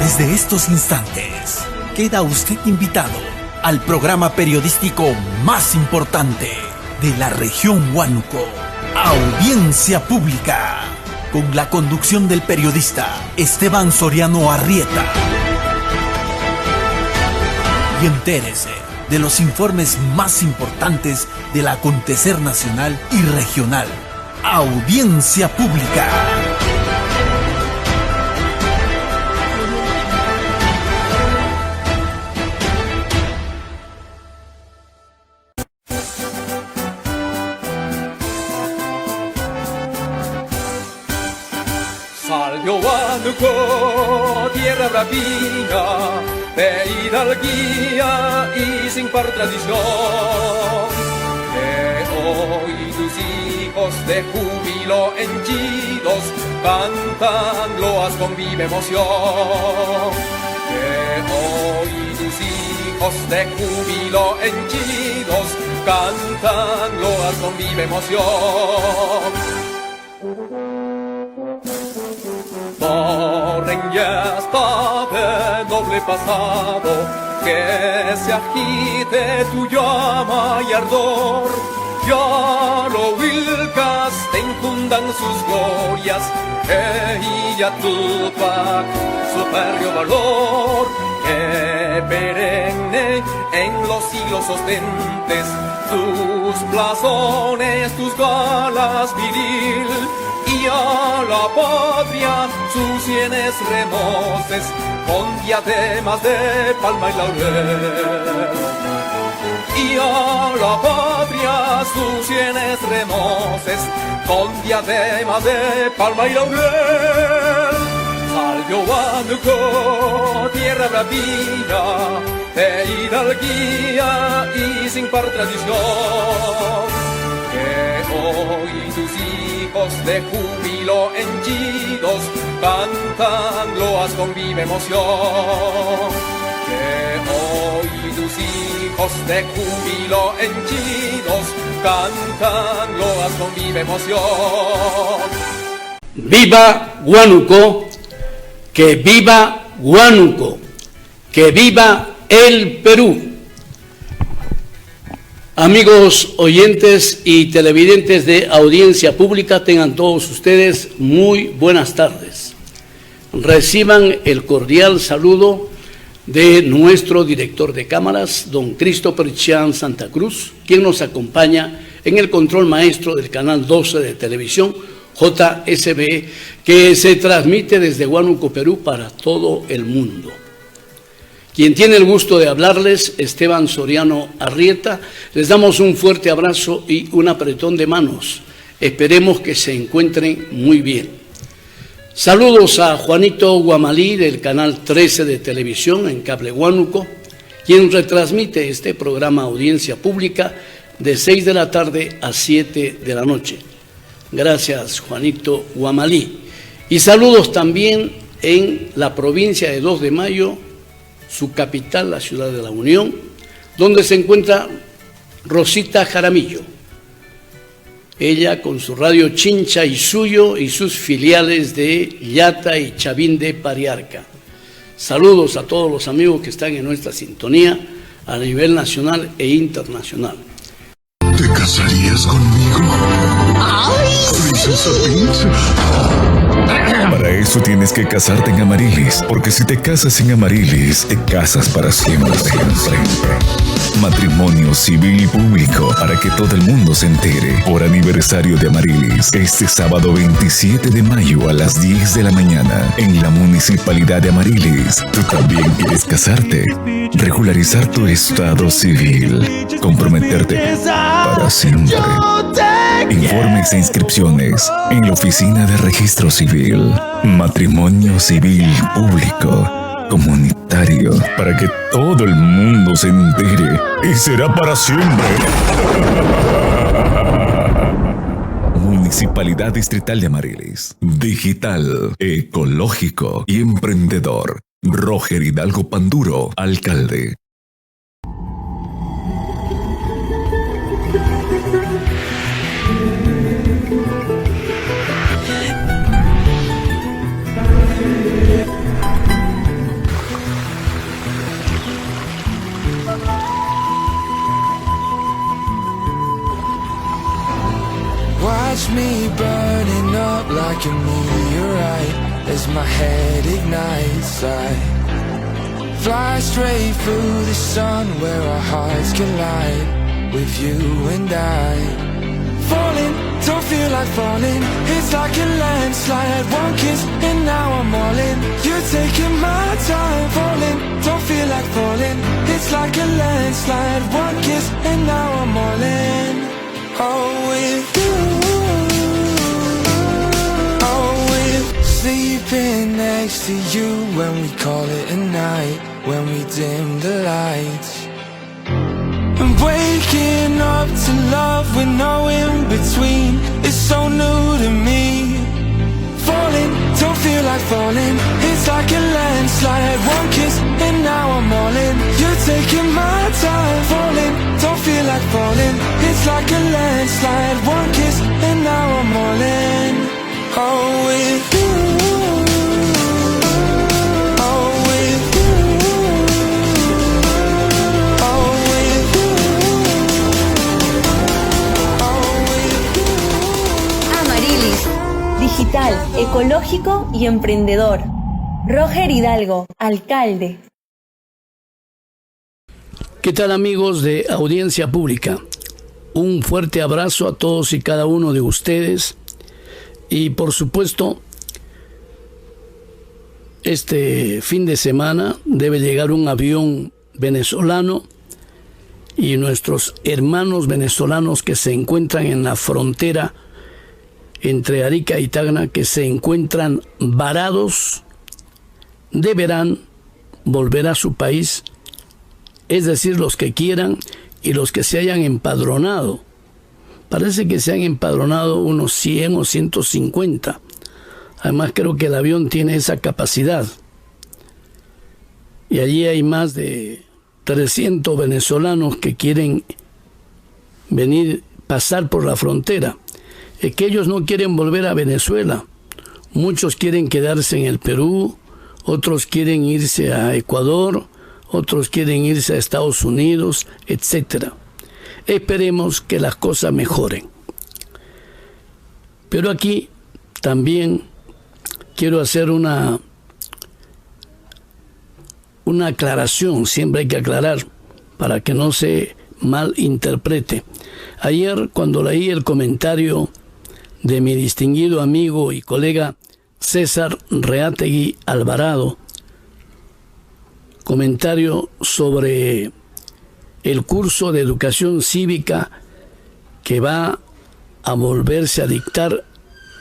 Desde estos instantes, queda usted invitado al programa periodístico más importante de la región Huánuco, Audiencia Pública, con la conducción del periodista Esteban Soriano Arrieta. Y entérese de los informes más importantes del acontecer nacional y regional. Audiencia Pública. Salió Huánuco, tierra bravía, de hidalguía y sin par tradición, que hoy tus hijos de júbilo henchidos cantan loas con viva emoción, que hoy tus hijos de júbilo henchidos cantan loas con viva emoción. Corren ya está de noble pasado, que se agite tu llama y ardor, ya lo Huilcas te infundan sus glorias, y ya Tupac su férreo valor, que perenne en los siglos ostentes tus blasones, tus galas viril, y a la patria sus sienes remoces con diademas de palma y laurel. Y a la patria sus sienes remoces con diademas de palma y laurel. Salió Huánuco, tierra bravía, de hidalguía y sin par tradición, que hoy tus hijos de júbilo henchidos cantan loas con viva emoción, que hoy tus hijos de júbilo henchidos cantan loas con viva emoción. ¡Viva Huánuco! ¡Que viva Huánuco! ¡Que viva el Perú! Amigos oyentes y televidentes de Audiencia Pública, tengan todos ustedes muy buenas tardes. Reciban el cordial saludo de nuestro director de cámaras, don Christopher Chan Santa Cruz, quien nos acompaña en el control maestro del canal 12 de televisión, JSB, que se transmite desde Huánuco, Perú, para todo el mundo. Quien tiene el gusto de hablarles, Esteban Soriano Arrieta, les damos un fuerte abrazo y un apretón de manos. Esperemos que se encuentren muy bien. Saludos a Juanito Guamalí del canal 13 de televisión en Cable Huánuco, quien retransmite este programa Audiencia Pública de 6 de la tarde a 7 de la noche. Gracias, Juanito Guamalí. Y saludos también en la provincia de 2 de Mayo, su capital, la ciudad de La Unión, donde se encuentra Rosita Jaramillo. Ella con su radio Chincha y Suyo y sus filiales de Llata y Chavín de Pariarca. Saludos a todos los amigos que están en nuestra sintonía a nivel nacional e internacional. ¿Te casarías conmigo? ¡Ay! ¡Princesa Peach! Para eso tienes que casarte en Amarilis, porque si te casas en Amarilis, te casas para siempre. Matrimonio civil y público, para que todo el mundo se entere. Por aniversario de Amarilis, este sábado 27 de mayo a las 10 de la mañana, en la Municipalidad de Amarilis. ¿Tú también quieres casarte? Regularizar tu estado civil, comprometerte para siempre. Informes e inscripciones en la Oficina de Registro Civil. Matrimonio civil público, comunitario, para que todo el mundo se entere, y será para siempre. Municipalidad Distrital de Amarilis. Digital, ecológico y emprendedor. Roger Hidalgo Panduro, alcalde. up like a meteorite as my head ignites. I fly straight through the sun where our hearts collide with you and I. Falling, don't feel like falling. It's like a landslide. One kiss and now I'm all in. You're taking my time. Falling, don't feel like falling. It's like a landslide. One kiss and now I'm all in. Oh, with you. Oh, with sleeping next to you when we call it a night. When we dim the lights. And waking up to love with no in between. It's so new to me. Falling, don't feel like falling. It's like a landslide. One kiss and now I'm all in. You're taking my time. Falling, don't feel like falling. It's like a landslide. One kiss and now I'm all in. Oh, with you. Digital, ecológico y emprendedor. Roger Hidalgo, alcalde. ¿Qué tal, amigos de Audiencia Pública? Un fuerte abrazo a todos y cada uno de ustedes. Y por supuesto, este fin de semana debe llegar un avión venezolano y nuestros hermanos venezolanos que se encuentran en la frontera entre Arica y Tacna, que se encuentran varados, deberán volver a su país, es decir, los que quieran y los que se hayan empadronado. Parece que se han empadronado unos 100 o 150. Además, creo que el avión tiene esa capacidad. Y allí hay más de 300 venezolanos que quieren venir, pasar por la frontera. Es que ellos no quieren volver a Venezuela. Muchos quieren quedarse en el Perú, otros quieren irse a Ecuador, otros quieren irse a Estados Unidos, etc. Esperemos que las cosas mejoren. Pero aquí también quiero hacer una aclaración. Siempre hay que aclarar para que no se malinterprete. Ayer, cuando leí el comentario de mi distinguido amigo y colega César Reategui Alvarado, comentario sobre el curso de educación cívica que va a volverse a dictar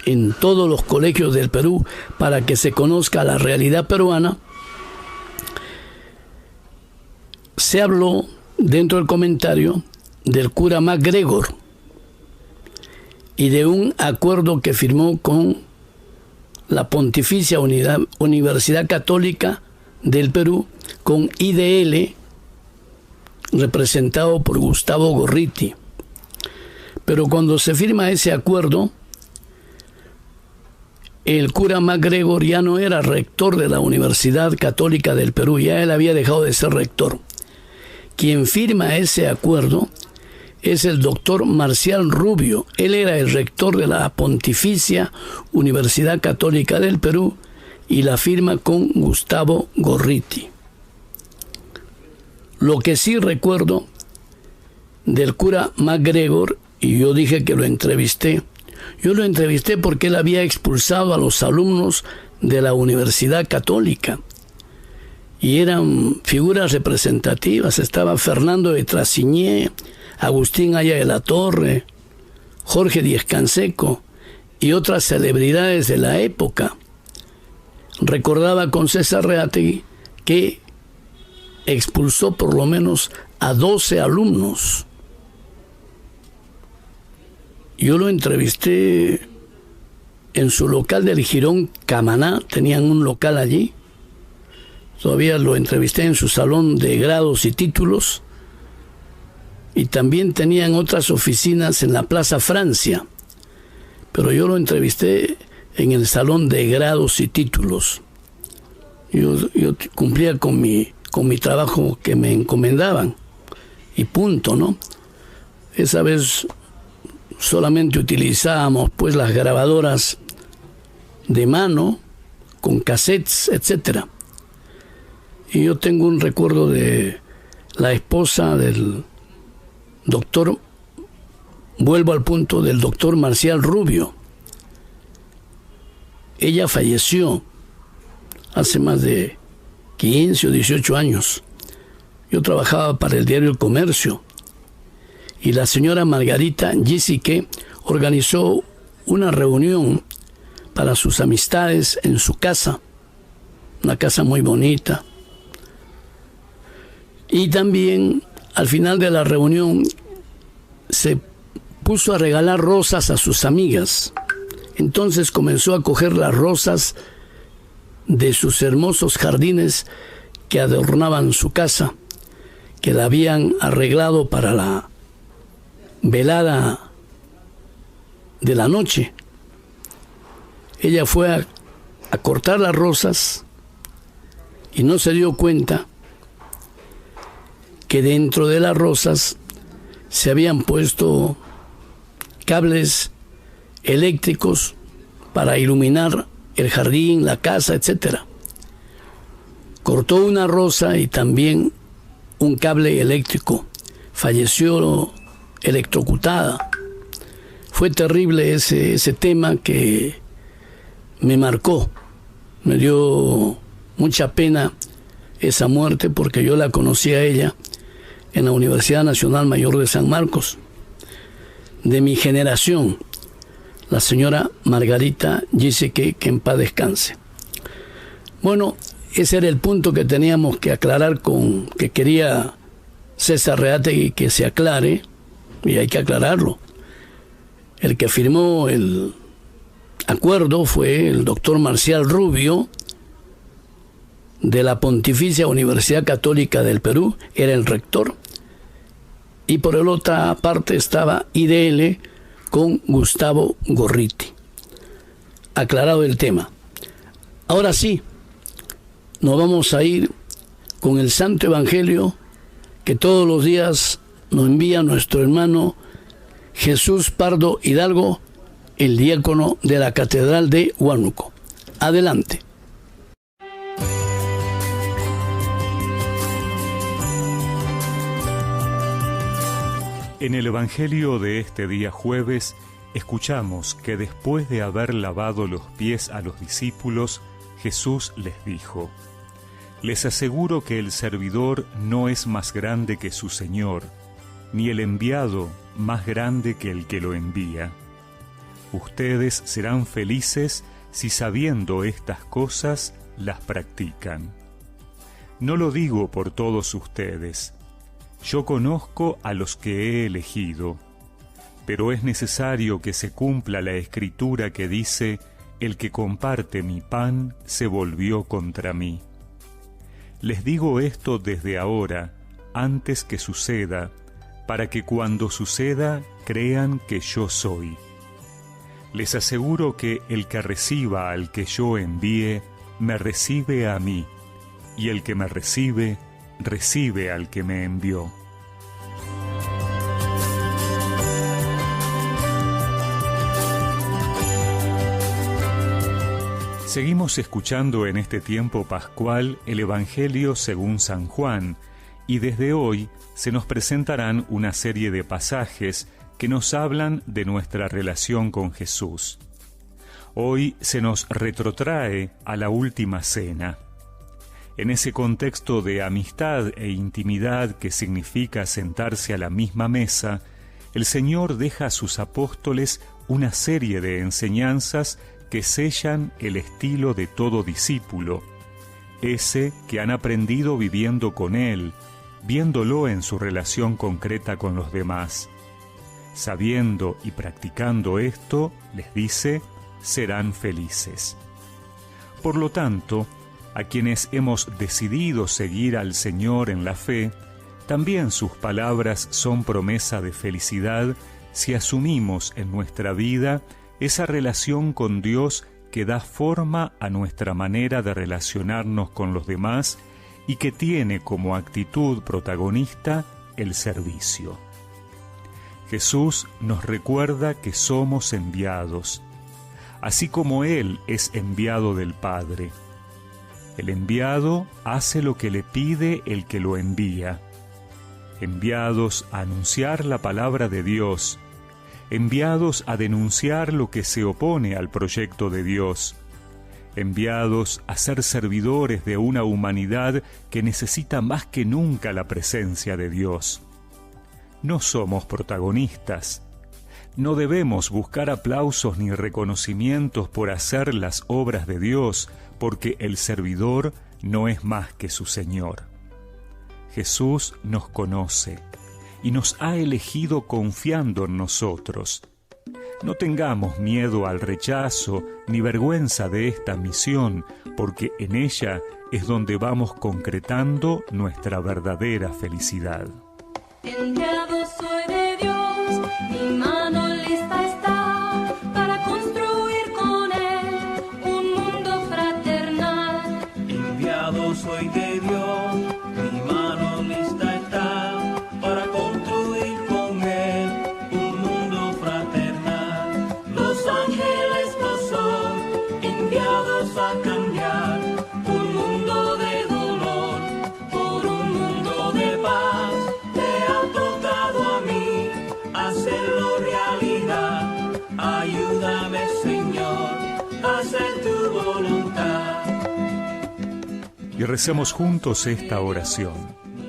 en todos los colegios del Perú para que se conozca la realidad peruana, se habló dentro del comentario del cura MacGregor y de un acuerdo que firmó con la Pontificia Universidad Católica del Perú, con IDL, representado por Gustavo Gorriti. Pero cuando se firma ese acuerdo, el cura MacGregor ya no era rector de la Universidad Católica del Perú, ya él había dejado de ser rector. Quien firma ese acuerdo es el doctor Marcial Rubio. Él era el rector de la Pontificia Universidad Católica del Perú y la firma con Gustavo Gorriti. Lo que sí recuerdo del cura MacGregor, y yo dije que lo entrevisté, yo lo entrevisté porque él había expulsado a los alumnos de la Universidad Católica y eran figuras representativas. Estaba Fernando de Trasiñé, Agustín Aya de la Torre, Jorge Díez Canseco y otras celebridades de la época. Recordaba con César Reategui que expulsó por lo menos a 12 alumnos. Yo lo entrevisté en su local del Jirón Camaná, tenían un local allí. Todavía lo entrevisté en su salón de grados y títulos. Y también tenían otras oficinas en la Plaza Francia. Pero yo lo entrevisté en el salón de grados y títulos. Yo cumplía con mi trabajo que me encomendaban. Y punto, ¿no? Esa vez solamente utilizábamos pues las grabadoras de mano, con cassettes, etc. Y yo tengo un recuerdo de la esposa del doctor, vuelvo al punto, del doctor Marcial Rubio. Ella falleció hace más de 15 o 18 años. Yo trabajaba para el diario El Comercio y la señora Margarita Gisique organizó una reunión para sus amistades en su casa, una casa muy bonita. Y también al final de la reunión se puso a regalar rosas a sus amigas. Entonces comenzó a coger las rosas de sus hermosos jardines que adornaban su casa, que la habían arreglado para la velada de la noche. Ella fue a cortar las rosas y no se dio cuenta que dentro de las rosas se habían puesto cables eléctricos para iluminar el jardín, la casa, etc. Cortó una rosa y también un cable eléctrico. Falleció electrocutada. Fue terrible ese tema que me marcó. Me dio mucha pena esa muerte porque yo la conocí a ella en la Universidad Nacional Mayor de San Marcos. De mi generación, la señora Margarita Gisique, que en paz descanse. Bueno, ese era el punto que teníamos que aclarar, que quería César Reátegui que se aclare, y hay que aclararlo. El que firmó el acuerdo fue el doctor Marcial Rubio, de la Pontificia Universidad Católica del Perú, era el rector, y por la otra parte estaba IDL con Gustavo Gorriti. Aclarado el tema. Ahora sí, nos vamos a ir con el Santo Evangelio que todos los días nos envía nuestro hermano Jesús Pardo Hidalgo, el diácono de la Catedral de Huánuco. Adelante. En el Evangelio de este día jueves, escuchamos que después de haber lavado los pies a los discípulos, Jesús les dijo: «Les aseguro que el servidor no es más grande que su Señor, ni el enviado más grande que el que lo envía. Ustedes serán felices si sabiendo estas cosas las practican. No lo digo por todos ustedes. Yo conozco a los que he elegido, pero es necesario que se cumpla la escritura que dice: el que comparte mi pan se volvió contra mí. Les digo esto desde ahora, antes que suceda, para que cuando suceda crean que yo soy. Les aseguro que el que reciba al que yo envíe, me recibe a mí, y el que me recibe, recibe al que me envió». Seguimos escuchando en este tiempo pascual el Evangelio según San Juan, y desde hoy se nos presentarán una serie de pasajes que nos hablan de nuestra relación con Jesús. Hoy se nos retrotrae a la última cena. En ese contexto de amistad e intimidad que significa sentarse a la misma mesa, el Señor deja a sus apóstoles una serie de enseñanzas que sellan el estilo de todo discípulo, ese que han aprendido viviendo con Él, viéndolo en su relación concreta con los demás. Sabiendo y practicando esto, les dice, serán felices. Por lo tanto, a quienes hemos decidido seguir al Señor en la fe, también sus palabras son promesa de felicidad si asumimos en nuestra vida esa relación con Dios que da forma a nuestra manera de relacionarnos con los demás y que tiene como actitud protagonista el servicio. Jesús nos recuerda que somos enviados. así como Él es enviado del Padre. El enviado hace lo que le pide el que lo envía. Enviados a anunciar la palabra de Dios, enviados a denunciar lo que se opone al proyecto de Dios, enviados a ser servidores de una humanidad que necesita más que nunca la presencia de Dios. No somos protagonistas. No debemos buscar aplausos ni reconocimientos por hacer las obras de Dios, porque el servidor no es más que su Señor. Jesús nos conoce y nos ha elegido confiando en nosotros. No tengamos miedo al rechazo ni vergüenza de esta misión, porque en ella es donde vamos concretando nuestra verdadera felicidad. Enviado soy de Dios, mi mano lista está para construir con Él un mundo fraternal. Enviado soy de Dios, mi mano lista está para construir con Él un mundo fraternal. Los ángeles no son enviados a cambiar un mundo de dolor por un mundo de paz. Hacerlo realidad, ayúdame Señor, a hacer tu voluntad. Y recemos juntos esta oración.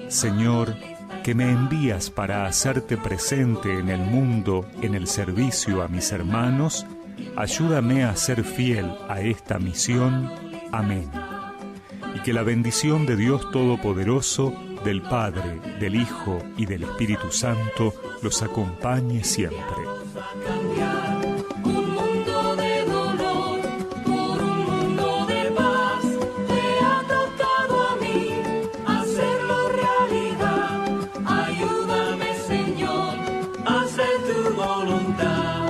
Señor, que me envías para hacerte presente en el mundo, en el servicio a mis hermanos, ayúdame a ser fiel a esta misión. Amén. Y que la bendición de Dios Todopoderoso, del Padre, del Hijo y del Espíritu Santo los acompañe siempre. Un mundo de dolor por un mundo de paz. Te ha tocado a mí hacerlo realidad. Ayúdame Señor, a hacer tu voluntad.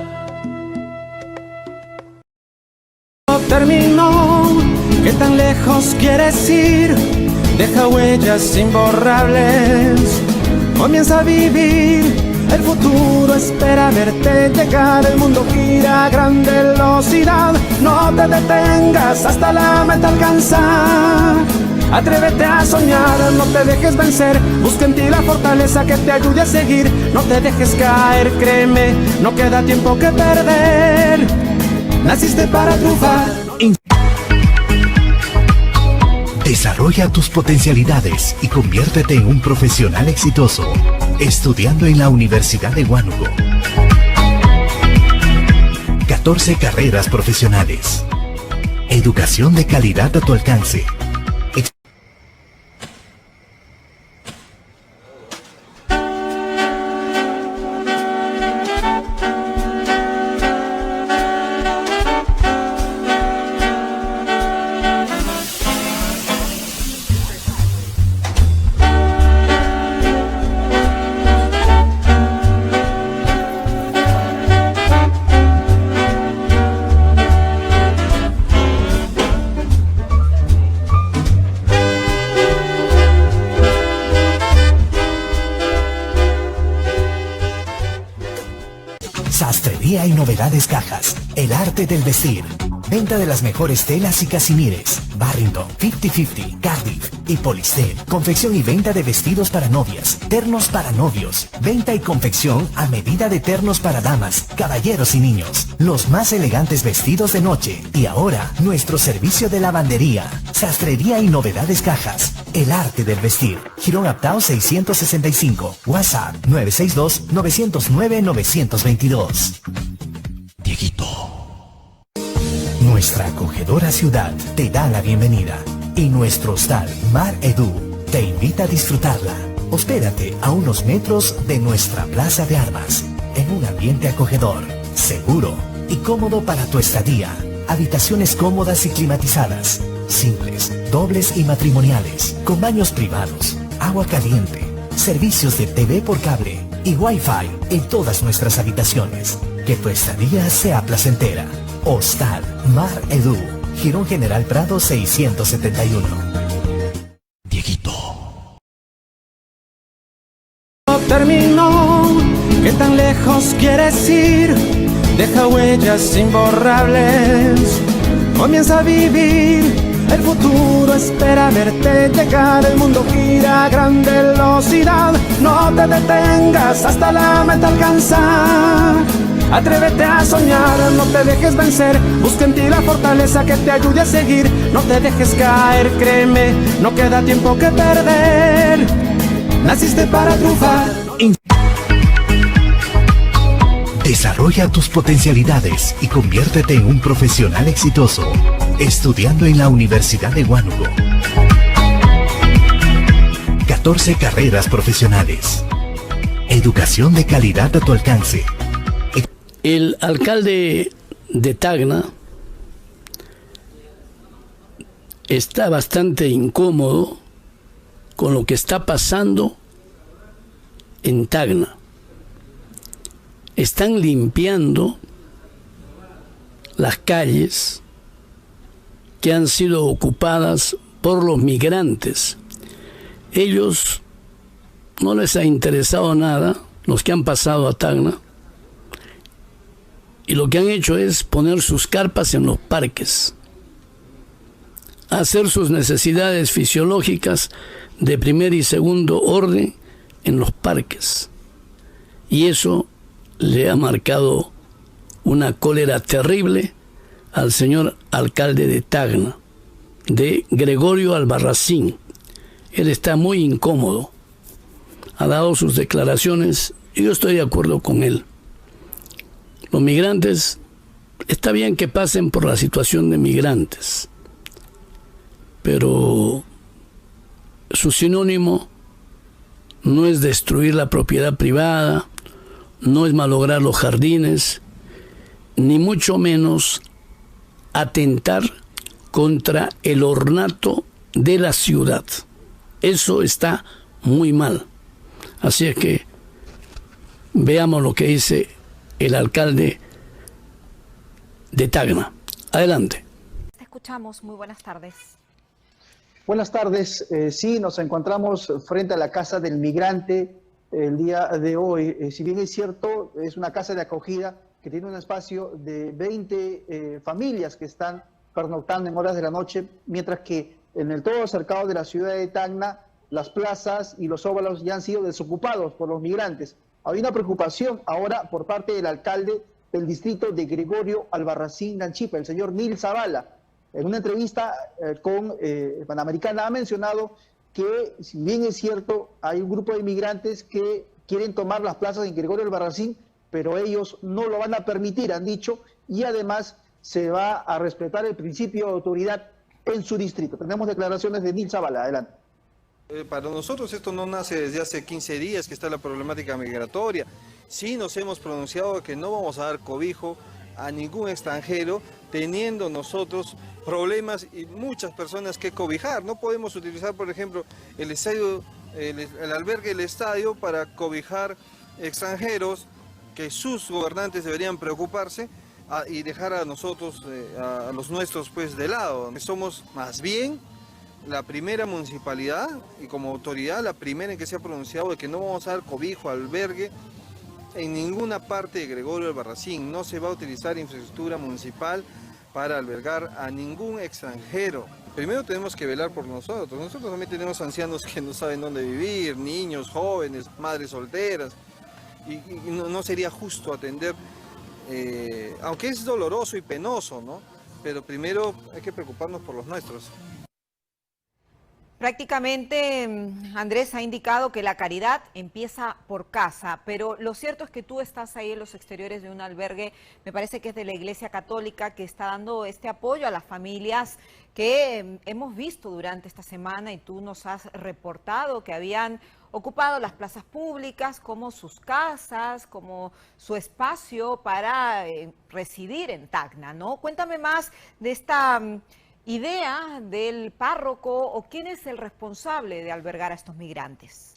Terminó, ¿qué tan lejos quieres ir? Deja huellas imborrables, comienza a vivir, el futuro espera verte llegar, el mundo gira a gran velocidad, no te detengas hasta la meta alcanzar, atrévete a soñar, no te dejes vencer, busca en ti la fortaleza que te ayude a seguir, no te dejes caer, créeme, no queda tiempo que perder, naciste para triunfar. Desarrolla tus potencialidades y conviértete en un profesional exitoso, estudiando en la Universidad de Huánuco. 14 carreras profesionales. Educación de calidad a tu alcance. Sastrería y novedades cajas. El arte del vestir. Venta de las mejores telas y casimires. Barrington, 50-50, Cardiff y Polistel. Confección y venta de vestidos para novias, ternos para novios. Venta y confección a medida de ternos para damas, caballeros y niños. Los más elegantes vestidos de noche. Y ahora, nuestro servicio de lavandería. Sastrería y novedades cajas. El arte del vestir. Girón Aptao 665. WhatsApp 962-909-922. Dieguito. Nuestra acogedora ciudad te da la bienvenida y nuestro hostal Mar Edu te invita a disfrutarla. Hospédate a unos metros de nuestra plaza de armas, en un ambiente acogedor, seguro y cómodo para tu estadía. Habitaciones cómodas y climatizadas, simples, dobles y matrimoniales, con baños privados, agua caliente, servicios de TV por cable y Wi-Fi en todas nuestras habitaciones. Que tu estadía sea placentera. Hostal Mar Edu, Girón General Prado 671. Dieguito. Terminó, ¿qué tan lejos quieres ir? deja huellas imborrables. Comienza a vivir, el futuro espera verte llegar. El mundo gira a gran velocidad, no te detengas hasta la meta alcanzar. Atrévete a soñar, no te dejes vencer, busca en ti la fortaleza que te ayude a seguir. No te dejes caer, créeme, no queda tiempo que perder. Naciste para triunfar. Desarrolla tus potencialidades y conviértete en un profesional exitoso, estudiando en la Universidad de Huánuco. 14 carreras profesionales. Educación de calidad a tu alcance. El alcalde de Tacna está bastante incómodo con lo que está pasando en Tacna. Están limpiando las calles que han sido ocupadas por los migrantes. Ellos no les ha interesado nada, los que han pasado a Tacna, y lo que han hecho es poner sus carpas en los parques, hacer sus necesidades fisiológicas de primer y segundo orden en los parques. Y eso le ha marcado una cólera terrible al señor alcalde de Tacna, de Gregorio Albarracín. Él está muy incómodo, ha dado sus declaraciones y yo estoy de acuerdo con él. Los migrantes, está bien que pasen por la situación de migrantes, pero su sinónimo no es destruir la propiedad privada, no es malograr los jardines, ni mucho menos atentar contra el ornato de la ciudad. Eso está muy mal. Así es que veamos lo que dice el alcalde de Tacna. Adelante. Te escuchamos. Muy buenas tardes. Buenas tardes. Sí, nos encontramos frente a la Casa del Migrante el día de hoy. Si bien es cierto, es una casa de acogida que tiene un espacio de 20 familias que están pernoctando en horas de la noche, mientras que en el todo cercado de la ciudad de Tacna, las plazas y los óvalos ya han sido desocupados por los migrantes. Hay una preocupación ahora por parte del alcalde del distrito de Gregorio Albarracín Nanchipa, el señor Nil Zavala. En una entrevista con Panamericana ha mencionado que, si bien es cierto, hay un grupo de inmigrantes que quieren tomar las plazas en Gregorio Albarracín, pero ellos no lo van a permitir, han dicho, y además se va a respetar el principio de autoridad en su distrito. Tenemos declaraciones de Nil Zavala. Adelante. Para nosotros esto no nace desde hace 15 días que está la problemática migratoria. Sí nos hemos pronunciado que no vamos a dar cobijo a ningún extranjero, teniendo nosotros problemas y muchas personas que cobijar. No podemos utilizar, por ejemplo, el estadio, el albergue del estadio para cobijar extranjeros, que sus gobernantes deberían preocuparse y dejar a nosotros, a los nuestros, pues de lado. Somos más bien la primera municipalidad y como autoridad la primera en que se ha pronunciado de que no vamos a dar cobijo, albergue en ninguna parte de Gregorio Albarracín. No se va a utilizar infraestructura municipal para albergar a ningún extranjero. Primero tenemos que velar por nosotros. Nosotros también tenemos ancianos que no saben dónde vivir, niños, jóvenes, madres solteras. Y no sería justo atender, aunque es doloroso y penoso, ¿no? Pero primero hay que preocuparnos por los nuestros. Prácticamente Andrés ha indicado que la caridad empieza por casa, pero lo cierto es que tú estás ahí en los exteriores de un albergue, me parece que es de la Iglesia Católica, que está dando este apoyo a las familias que hemos visto durante esta semana, y tú nos has reportado que habían ocupado las plazas públicas como sus casas, como su espacio para residir en Tacna, ¿no? Cuéntame más de esta idea del párroco, o quién es el responsable de albergar a estos migrantes.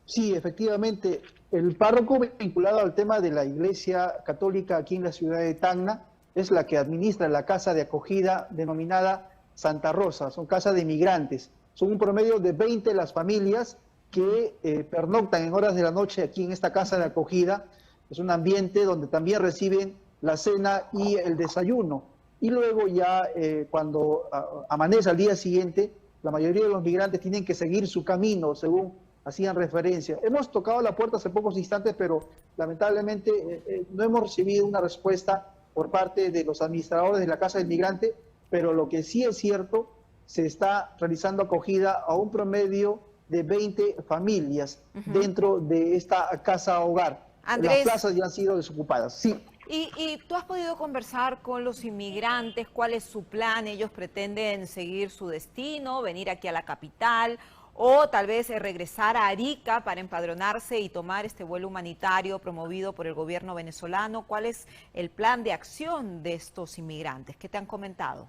Sí, efectivamente, el párroco vinculado al tema de la Iglesia Católica aquí en la ciudad de Tacna es la que administra la casa de acogida denominada Santa Rosa. Son casas de migrantes. Son un promedio de 20 las familias que pernoctan en horas de la noche aquí en esta casa de acogida. Es un ambiente donde también reciben la cena y el desayuno. Y luego ya cuando amanece al día siguiente, la mayoría de los migrantes tienen que seguir su camino, según hacían referencia. Hemos tocado la puerta hace pocos instantes, pero lamentablemente no hemos recibido una respuesta por parte de los administradores de la Casa del Migrante, pero lo que sí es cierto, se está realizando acogida a un promedio de 20 familias dentro de esta casa hogar. Andrés, las plazas ya han sido desocupadas. Sí. ¿Y tú has podido conversar con los inmigrantes? ¿Cuál es su plan? ¿Ellos pretenden seguir su destino, venir aquí a la capital o tal vez regresar a Arica para empadronarse y tomar este vuelo humanitario promovido por el gobierno venezolano? ¿Cuál es el plan de acción de estos inmigrantes? ¿Qué te han comentado?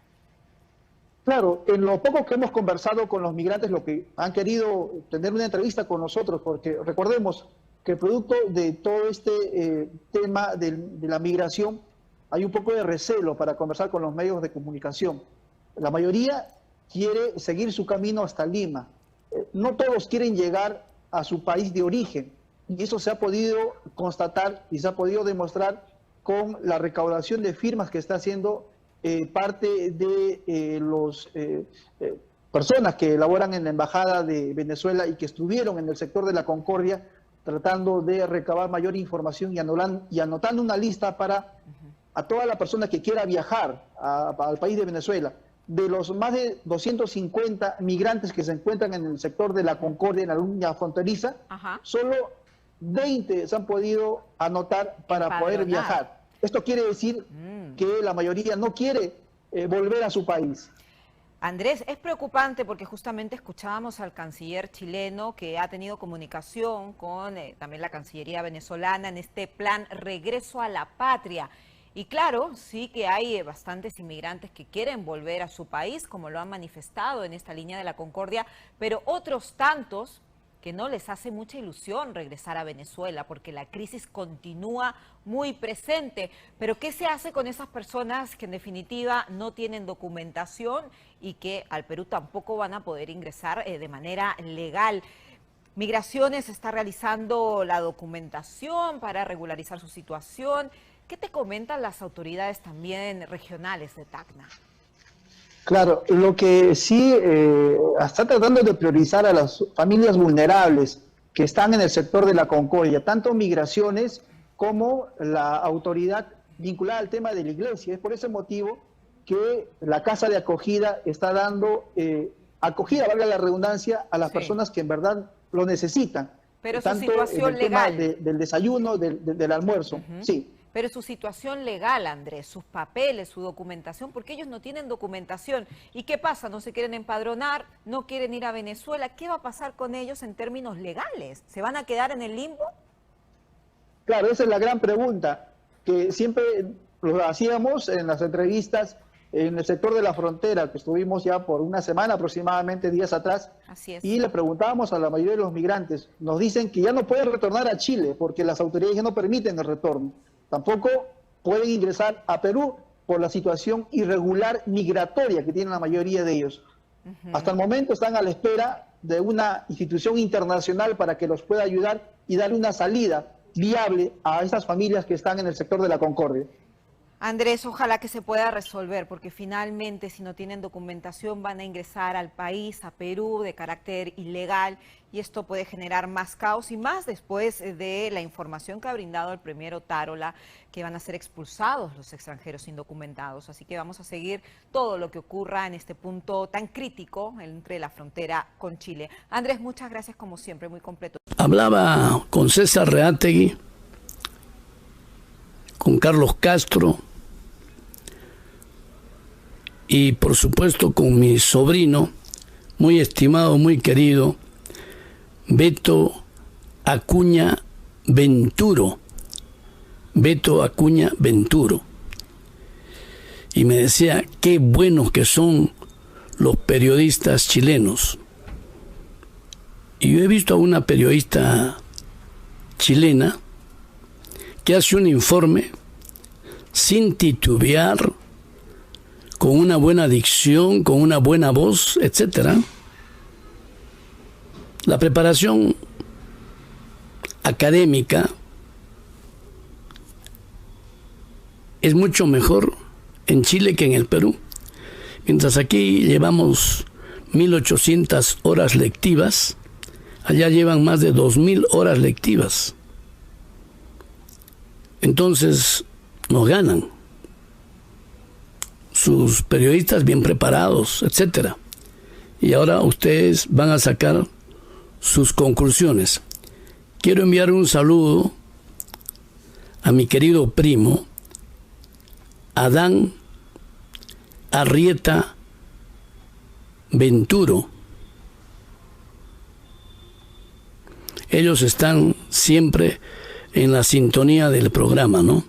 Claro, en lo poco que hemos conversado con los migrantes, lo que han querido tener una entrevista con nosotros, porque recordemos que producto de todo este tema de la migración, hay un poco de recelo para conversar con los medios de comunicación. La mayoría quiere seguir su camino hasta Lima. No todos quieren llegar a su país de origen, y eso se ha podido constatar y se ha podido demostrar con la recaudación de firmas que está haciendo parte de los personas que laboran en la Embajada de Venezuela y que estuvieron en el sector de la Concordia tratando de recabar mayor información y anotando una lista para a toda la persona que quiera viajar al país de Venezuela. De los más de 250 migrantes que se encuentran en el sector de la Concordia, en la línea fronteriza, solo 20 se han podido anotar para poder viajar. Esto quiere decir que la mayoría no quiere volver a su país. Andrés, es preocupante porque justamente escuchábamos al canciller chileno que ha tenido comunicación con también la Cancillería venezolana en este plan Regreso a la Patria. Y claro, sí que hay bastantes inmigrantes que quieren volver a su país, como lo han manifestado en esta línea de la Concordia, pero otros tantos que no les hace mucha ilusión regresar a Venezuela porque la crisis continúa muy presente. Pero ¿qué se hace con esas personas que en definitiva no tienen documentación y que al Perú tampoco van a poder ingresar de manera legal? Migraciones está realizando la documentación para regularizar su situación. ¿Qué te comentan las autoridades también regionales de Tacna? Claro, lo que sí está tratando de priorizar a las familias vulnerables que están en el sector de la Concordia, tanto migraciones como la autoridad vinculada al tema de la iglesia. Es por ese motivo que la casa de acogida está dando acogida, valga la redundancia, a las personas que en verdad lo necesitan. Pero tanto su situación en el tema legal. del desayuno, del almuerzo. Sí. Pero su situación legal, Andrés, sus papeles, su documentación, porque ellos no tienen documentación. ¿Y qué pasa? No se quieren empadronar, no quieren ir a Venezuela. ¿Qué va a pasar con ellos en términos legales? ¿Se van a quedar en el limbo? Claro, esa es la gran pregunta que siempre lo hacíamos en las entrevistas en el sector de la frontera, que estuvimos ya por una semana aproximadamente, días atrás. Así es. Y le preguntábamos a la mayoría de los migrantes. Nos dicen que ya no pueden retornar a Chile porque las autoridades ya no permiten el retorno. Tampoco pueden ingresar a Perú por la situación irregular migratoria que tienen la mayoría de ellos. Hasta el momento están a la espera de una institución internacional para que los pueda ayudar y darle una salida viable a estas familias que están en el sector de la Concordia. Andrés, ojalá que se pueda resolver, porque finalmente si no tienen documentación van a ingresar al país, a Perú, de carácter ilegal, y esto puede generar más caos y más después de la información que ha brindado el premier Otárola, que van a ser expulsados los extranjeros indocumentados. Así que vamos a seguir todo lo que ocurra en este punto tan crítico entre la frontera con Chile. Andrés, muchas gracias como siempre, muy completo. Hablaba con César Reátegui, con Carlos Castro, y por supuesto con mi sobrino, muy estimado, muy querido, Beto Acuña Venturo. Beto Acuña Venturo. Y me decía, qué buenos que son los periodistas chilenos. Y yo he visto a una periodista chilena que hace un informe sin titubear, con una buena dicción, con una buena voz, etc. La preparación académica es mucho mejor en Chile que en el Perú. Mientras aquí llevamos 1.800 horas lectivas, allá llevan más de 2.000 horas lectivas. Entonces nos ganan. Sus periodistas bien preparados, etcétera. Y ahora ustedes van a sacar sus conclusiones. Quiero enviar un saludo a mi querido primo, Adán Arrieta Venturo. Ellos están siempre en la sintonía del programa, ¿no?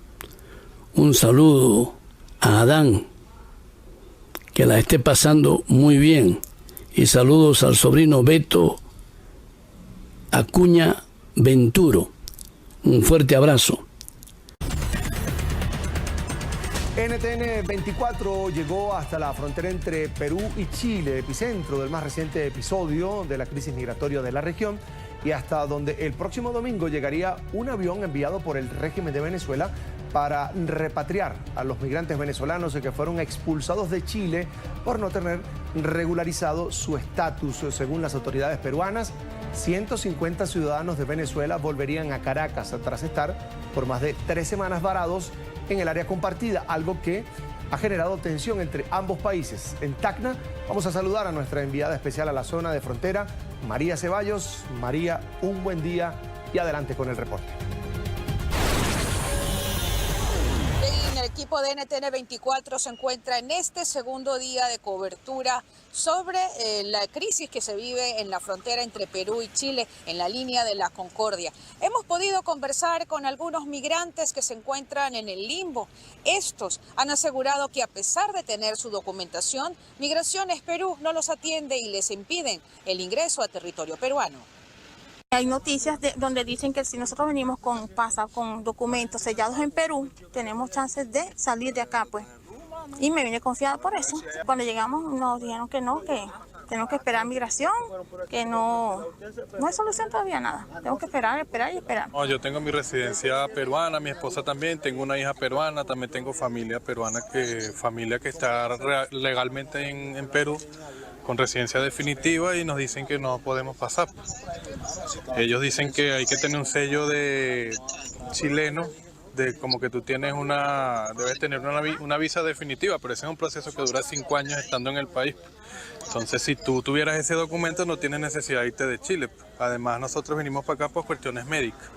Un saludo a Adán, que la esté pasando muy bien. Y saludos al sobrino Beto Acuña Venturo. Un fuerte abrazo. NTN 24 llegó hasta la frontera entre Perú y Chile, epicentro del más reciente episodio de la crisis migratoria de la región, y hasta donde el próximo domingo llegaría un avión enviado por el régimen de Venezuela para repatriar a los migrantes venezolanos que fueron expulsados de Chile por no tener regularizado su estatus. Según las autoridades peruanas, 150 ciudadanos de Venezuela volverían a Caracas tras estar por más de 3 semanas varados en el área compartida, algo que ha generado tensión entre ambos países. En Tacna vamos a saludar a nuestra enviada especial a la zona de frontera, María Ceballos. María, un buen día y adelante con el reporte. El equipo de NTN 24 se encuentra en este segundo día de cobertura sobre la crisis que se vive en la frontera entre Perú y Chile, en la línea de la Concordia. Hemos podido conversar con algunos migrantes que se encuentran en el limbo. Estos han asegurado que a pesar de tener su documentación, Migraciones Perú no los atiende y les impiden el ingreso a territorio peruano. Hay noticias donde dicen que si nosotros venimos con documentos sellados en Perú, tenemos chances de salir de acá, pues. Y me vine confiada por eso. Cuando llegamos nos dijeron que no, que tenemos que esperar migración, que no hay solución todavía, nada. Tenemos que esperar y esperar. No, yo tengo mi residencia peruana, mi esposa también, tengo una hija peruana, también tengo familia peruana, familia que está legalmente en Perú, con residencia definitiva, y nos dicen que no podemos pasar. Ellos dicen que hay que tener un sello de chileno, de como que tú tienes debes tener una visa definitiva, pero ese es un proceso que dura 5 años estando en el país. Entonces, si tú tuvieras ese documento, no tienes necesidad de irte de Chile. Además, nosotros vinimos para acá por cuestiones médicas.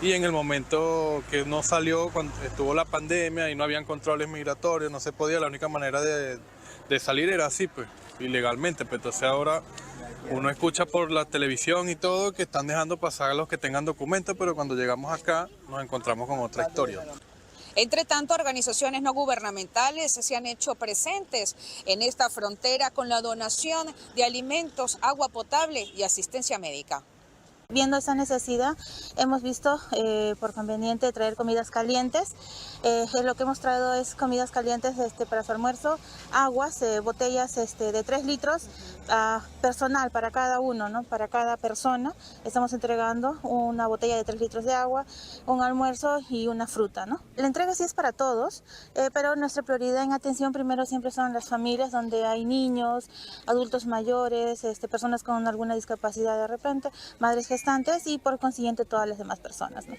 Y en el momento que no salió, cuando estuvo la pandemia y no habían controles migratorios, no se podía, la única manera de salir era así, pues, ilegalmente. Pues entonces ahora uno escucha por la televisión y todo que están dejando pasar a los que tengan documentos, pero cuando llegamos acá nos encontramos con otra historia. Entre tanto, organizaciones no gubernamentales se han hecho presentes en esta frontera con la donación de alimentos, agua potable y asistencia médica. Viendo esa necesidad, hemos visto por conveniente traer comidas calientes. Lo que hemos traído es comidas calientes para su almuerzo, aguas, botellas de 3 litros, personal para cada uno, ¿no? Para cada persona. Estamos entregando una botella de 3 litros de agua, un almuerzo y una fruta, ¿no? La entrega sí es para todos, pero nuestra prioridad en atención primero siempre son las familias donde hay niños, adultos mayores, personas con alguna discapacidad de repente, madres gestantes y por consiguiente todas las demás personas, ¿no?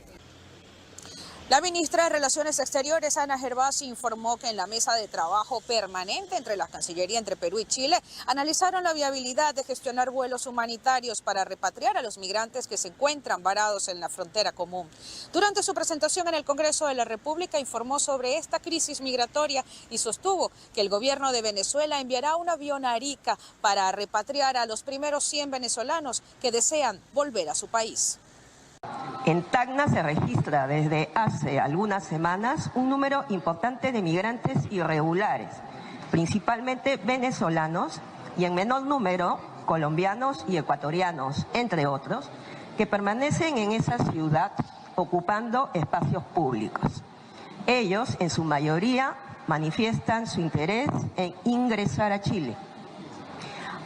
La ministra de Relaciones Exteriores, Ana Gervasi, informó que en la mesa de trabajo permanente entre la Cancillería entre Perú y Chile analizaron la viabilidad de gestionar vuelos humanitarios para repatriar a los migrantes que se encuentran varados en la frontera común. Durante su presentación en el Congreso de la República informó sobre esta crisis migratoria y sostuvo que el gobierno de Venezuela enviará un avión a Arica para repatriar a los primeros 100 venezolanos que desean volver a su país. En Tacna se registra desde hace algunas semanas un número importante de migrantes irregulares, principalmente venezolanos y en menor número colombianos y ecuatorianos, entre otros, que permanecen en esa ciudad ocupando espacios públicos. Ellos, en su mayoría, manifiestan su interés en ingresar a Chile.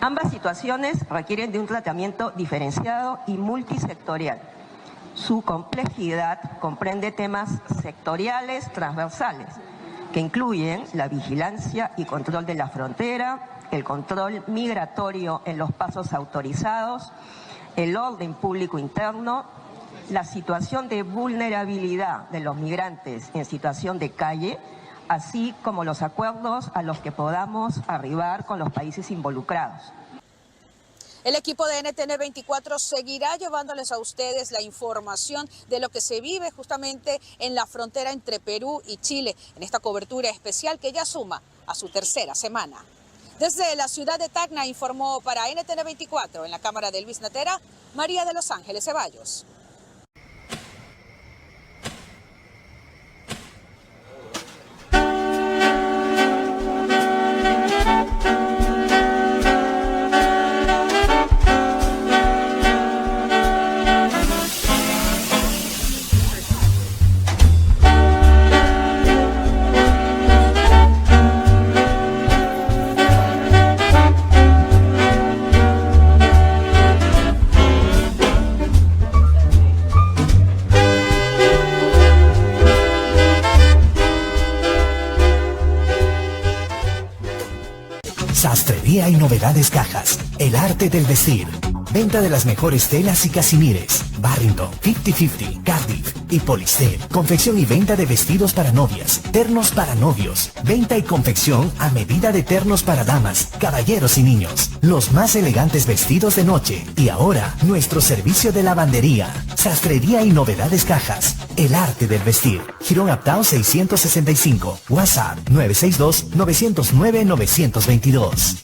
Ambas situaciones requieren de un tratamiento diferenciado y multisectorial. Su complejidad comprende temas sectoriales transversales, que incluyen la vigilancia y control de la frontera, el control migratorio en los pasos autorizados, el orden público interno, la situación de vulnerabilidad de los migrantes en situación de calle, así como los acuerdos a los que podamos arribar con los países involucrados. El equipo de NTN 24 seguirá llevándoles a ustedes la información de lo que se vive justamente en la frontera entre Perú y Chile, en esta cobertura especial que ya suma a su tercera semana. Desde la ciudad de Tacna informó para NTN 24 en la cámara de Luis Natera, María de Los Ángeles Ceballos. Sastrería y novedades Cajas, el arte del vestir. Venta de las mejores telas y casimires. Barrington, 50-50, Cardiff y Polister. Confección y venta de vestidos para novias, ternos para novios. Venta y confección a medida de ternos para damas, caballeros y niños. Los más elegantes vestidos de noche. Y ahora, nuestro servicio de lavandería. Sastrería y novedades Cajas, el arte del vestir. Girón Uptown 665. WhatsApp 962-909-922.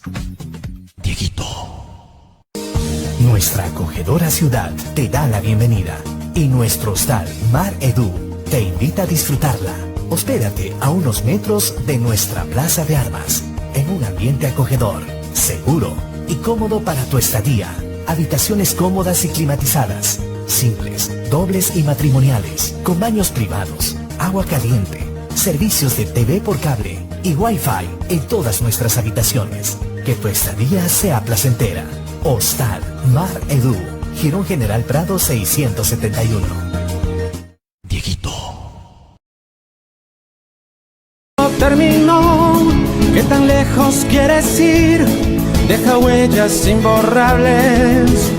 Dieguito. Nuestra acogedora ciudad te da la bienvenida y nuestro hostal Mar Edu te invita a disfrutarla. Hospédate a unos metros de nuestra plaza de armas, en un ambiente acogedor, seguro y cómodo para tu estadía. Habitaciones cómodas y climatizadas, simples, dobles y matrimoniales, con baños privados, agua caliente, servicios de TV por cable y Wi-Fi en todas nuestras habitaciones. Que tu estadía sea placentera. Hostal Mar Edu, Girón General Prado 671. Dieguito. Terminó, ¿qué tan lejos quieres ir? Deja huellas imborrables.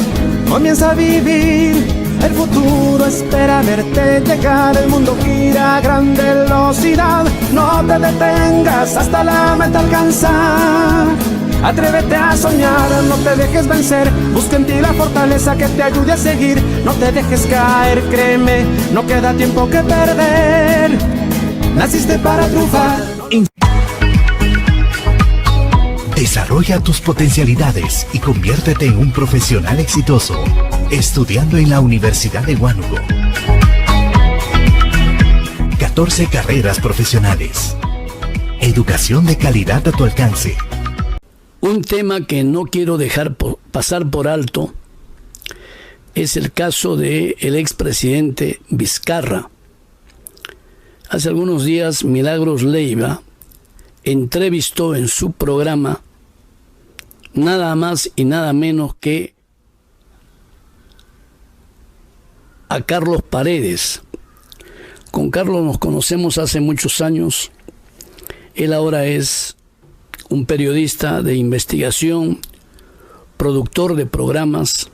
Comienza a vivir, el futuro espera verte llegar. El mundo gira a gran velocidad. No te detengas hasta la meta alcanzar. Atrévete a soñar, no te dejes vencer. Busca en ti la fortaleza que te ayude a seguir. No te dejes caer, créeme, no queda tiempo que perder. Naciste para triunfar. Desarrolla tus potencialidades y conviértete en un profesional exitoso, estudiando en la Universidad de Huánuco. 14 carreras profesionales. Educación de calidad a tu alcance. Un tema que no quiero dejar pasar por alto es el caso del expresidente Vizcarra. Hace algunos días Milagros Leiva entrevistó en su programa nada más y nada menos que a Carlos Paredes. Con Carlos nos conocemos hace muchos años. Él ahora es un periodista de investigación, productor de programas,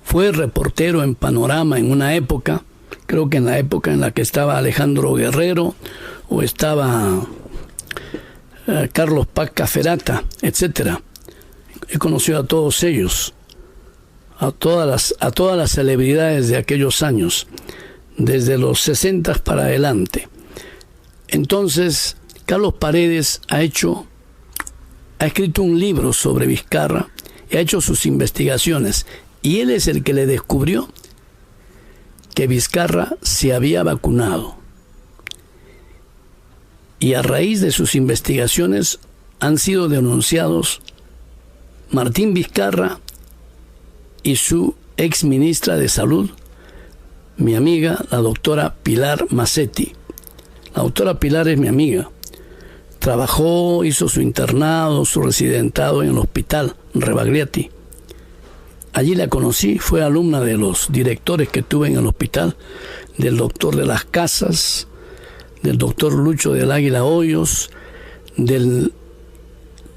fue reportero en Panorama en una época, creo que en la época en la que estaba Alejandro Guerrero o estaba Carlos Paca Ferata, etcétera. He conocido a todos ellos, a todas las celebridades de aquellos años, desde los 60 para adelante. Entonces, Carlos Paredes ha escrito un libro sobre Vizcarra y ha hecho sus investigaciones, y él es el que le descubrió que Vizcarra se había vacunado, y a raíz de sus investigaciones han sido denunciados Martín Vizcarra y su ex ministra de Salud, mi amiga, la doctora Pilar Macetti. La doctora Pilar es mi amiga. Trabajó, hizo su internado, su residentado en el hospital Rebagliati. Allí la conocí, fue alumna de los directores que tuve en el hospital, del doctor de las Casas, del doctor Lucho del Águila Hoyos, del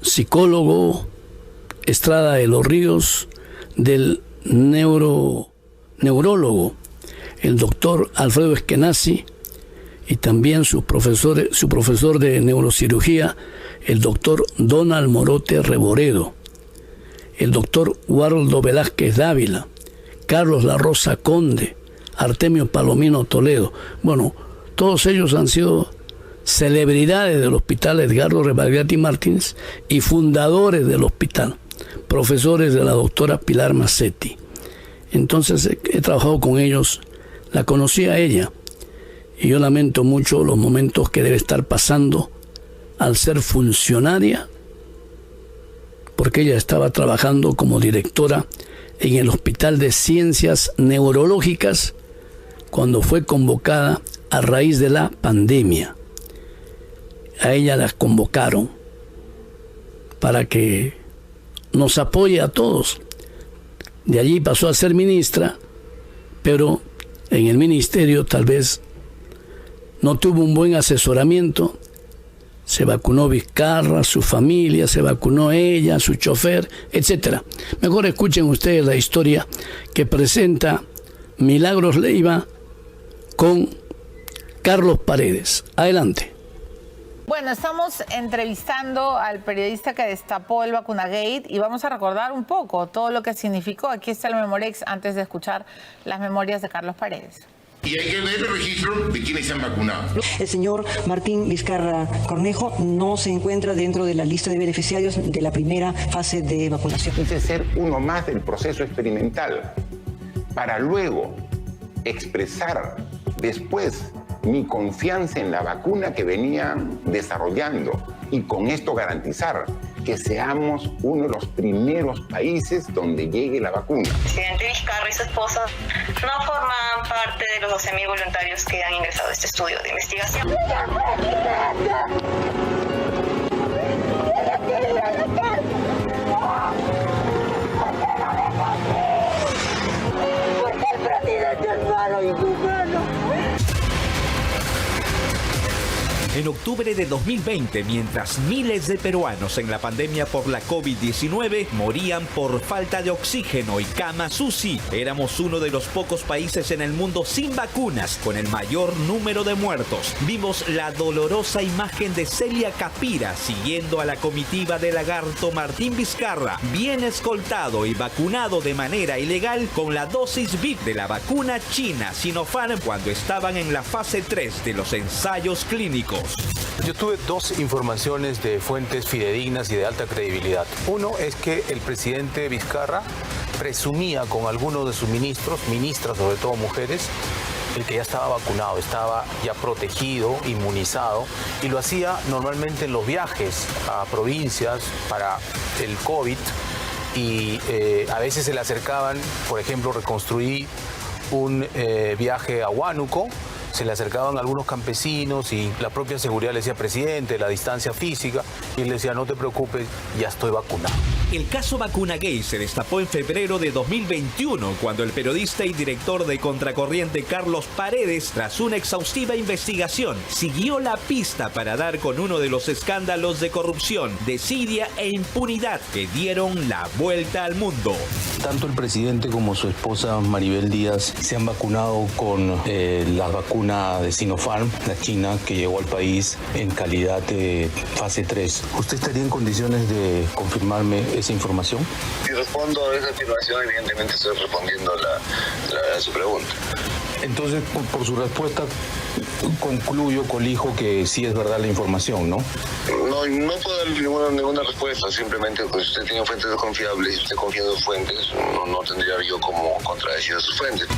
psicólogo Estrada de los Ríos, del neurólogo, el doctor Alfredo Eskenazi, y también su profesor de neurocirugía, el doctor Donald Morote Reboredo, el doctor Waldo Velázquez Dávila, Carlos La Rosa Conde, Artemio Palomino Toledo. Bueno, todos ellos han sido celebridades del Hospital Edgardo Rebagliati Martins y fundadores del hospital, profesores de la doctora Pilar Massetti. Entonces he trabajado con ellos, la conocí a ella, y yo lamento mucho los momentos que debe estar pasando al ser funcionaria, porque ella estaba trabajando como directora en el Hospital de Ciencias Neurológicas cuando fue convocada a raíz de la pandemia. A ella la convocaron para que nos apoye a todos. De allí pasó a ser ministra, pero en el ministerio tal vez no tuvo un buen asesoramiento. Se vacunó Vizcarra, su familia, se vacunó ella, su chofer, etc. Mejor escuchen ustedes la historia que presenta Milagros Leiva con Carlos Paredes. Adelante. Bueno, estamos entrevistando al periodista que destapó el Vacunagate y vamos a recordar un poco todo lo que significó. Aquí está el Memorex antes de escuchar las memorias de Carlos Paredes. Y hay que ver el registro de quienes se han vacunado. El señor Martín Vizcarra Cornejo no se encuentra dentro de la lista de beneficiarios de la primera fase de vacunación. Quise ser uno más del proceso experimental para luego expresar después mi confianza en la vacuna que venía desarrollando y con esto garantizar que seamos uno de los primeros países donde llegue la vacuna. El presidente Vizcarra y su esposa no forman parte de los 12.000 voluntarios que han ingresado a este estudio de investigación. En octubre de 2020, mientras miles de peruanos en la pandemia por la COVID-19 morían por falta de oxígeno y camas UCI, éramos uno de los pocos países en el mundo sin vacunas, con el mayor número de muertos. Vimos la dolorosa imagen de Celia Capira siguiendo a la comitiva del lagarto Martín Vizcarra, bien escoltado y vacunado de manera ilegal con la dosis VIP de la vacuna china Sinopharm cuando estaban en la fase 3 de los ensayos clínicos. Yo tuve dos informaciones de fuentes fidedignas y de alta credibilidad. Uno es que el presidente Vizcarra presumía con algunos de sus ministras, sobre todo mujeres, el que ya estaba vacunado, estaba ya protegido, inmunizado, y lo hacía normalmente en los viajes a provincias para el COVID, y a veces se le acercaban, por ejemplo, reconstruí un viaje a Huánuco, se le acercaban algunos campesinos y la propia seguridad le decía, presidente, la distancia física, y él le decía, no te preocupes, ya estoy vacunado. El caso Vacunagate se destapó en febrero de 2021, cuando el periodista y director de Contracorriente Carlos Paredes, tras una exhaustiva investigación, siguió la pista para dar con uno de los escándalos de corrupción, desidia e impunidad que dieron la vuelta al mundo. Tanto el presidente como su esposa Maribel Díaz se han vacunado con la vacuna de Sinopharm, la china, que llegó al país en calidad de fase 3. ¿Usted estaría en condiciones de confirmarme esa información? Si respondo a esa afirmación, evidentemente estoy respondiendo a su pregunta. Entonces, por su respuesta, colijo que sí es verdad la información, ¿no? No puedo dar ninguna respuesta, simplemente pues usted tiene fuentes confiables, usted confía en sus fuentes, no tendría yo como contradecir a sus fuentes.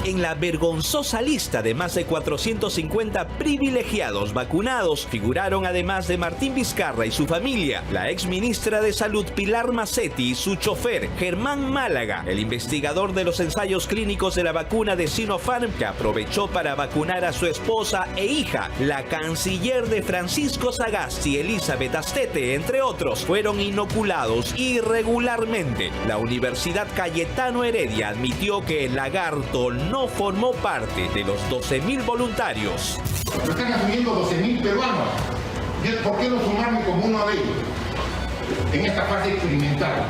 En la vergonzosa lista de más de 450 privilegiados vacunados figuraron, además de Martín Vizcarra y su familia, la exministra de Salud Pilar Massetti y su chofer Germán Málaga, el investigador de los ensayos clínicos de la vacuna de Sinopharm, que aprovechó para vacunar a su esposa e hija, la canciller de Francisco Sagasti, Elizabeth Astete, entre otros, fueron inoculados irregularmente. La Universidad Cayetano Heredia admitió que el lagarto no no formó parte de los 12.000 voluntarios. Lo están asumiendo 12.000 peruanos. ¿Por qué no sumarme como uno de ellos en esta fase experimental?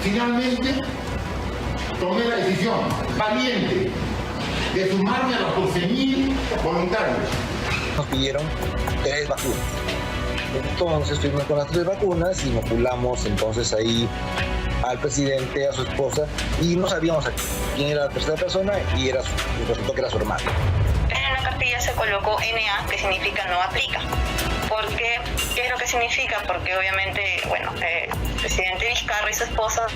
Finalmente, tomé la decisión valiente de sumarme a los 12.000 voluntarios. Nos pidieron 3 vacunas. Entonces fuimos con las 3 vacunas y inoculamos entonces ahí al presidente, a su esposa, y no sabíamos quién era la tercera persona y resultó que era su hermano. En la cartilla se colocó NA, que significa no aplica. ¿Por qué? ¿Qué es lo que significa? Porque obviamente, bueno, el presidente Vizcarra y su esposa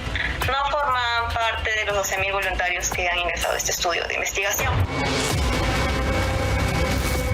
no forman parte de los 12.000 voluntarios que han ingresado a este estudio de investigación.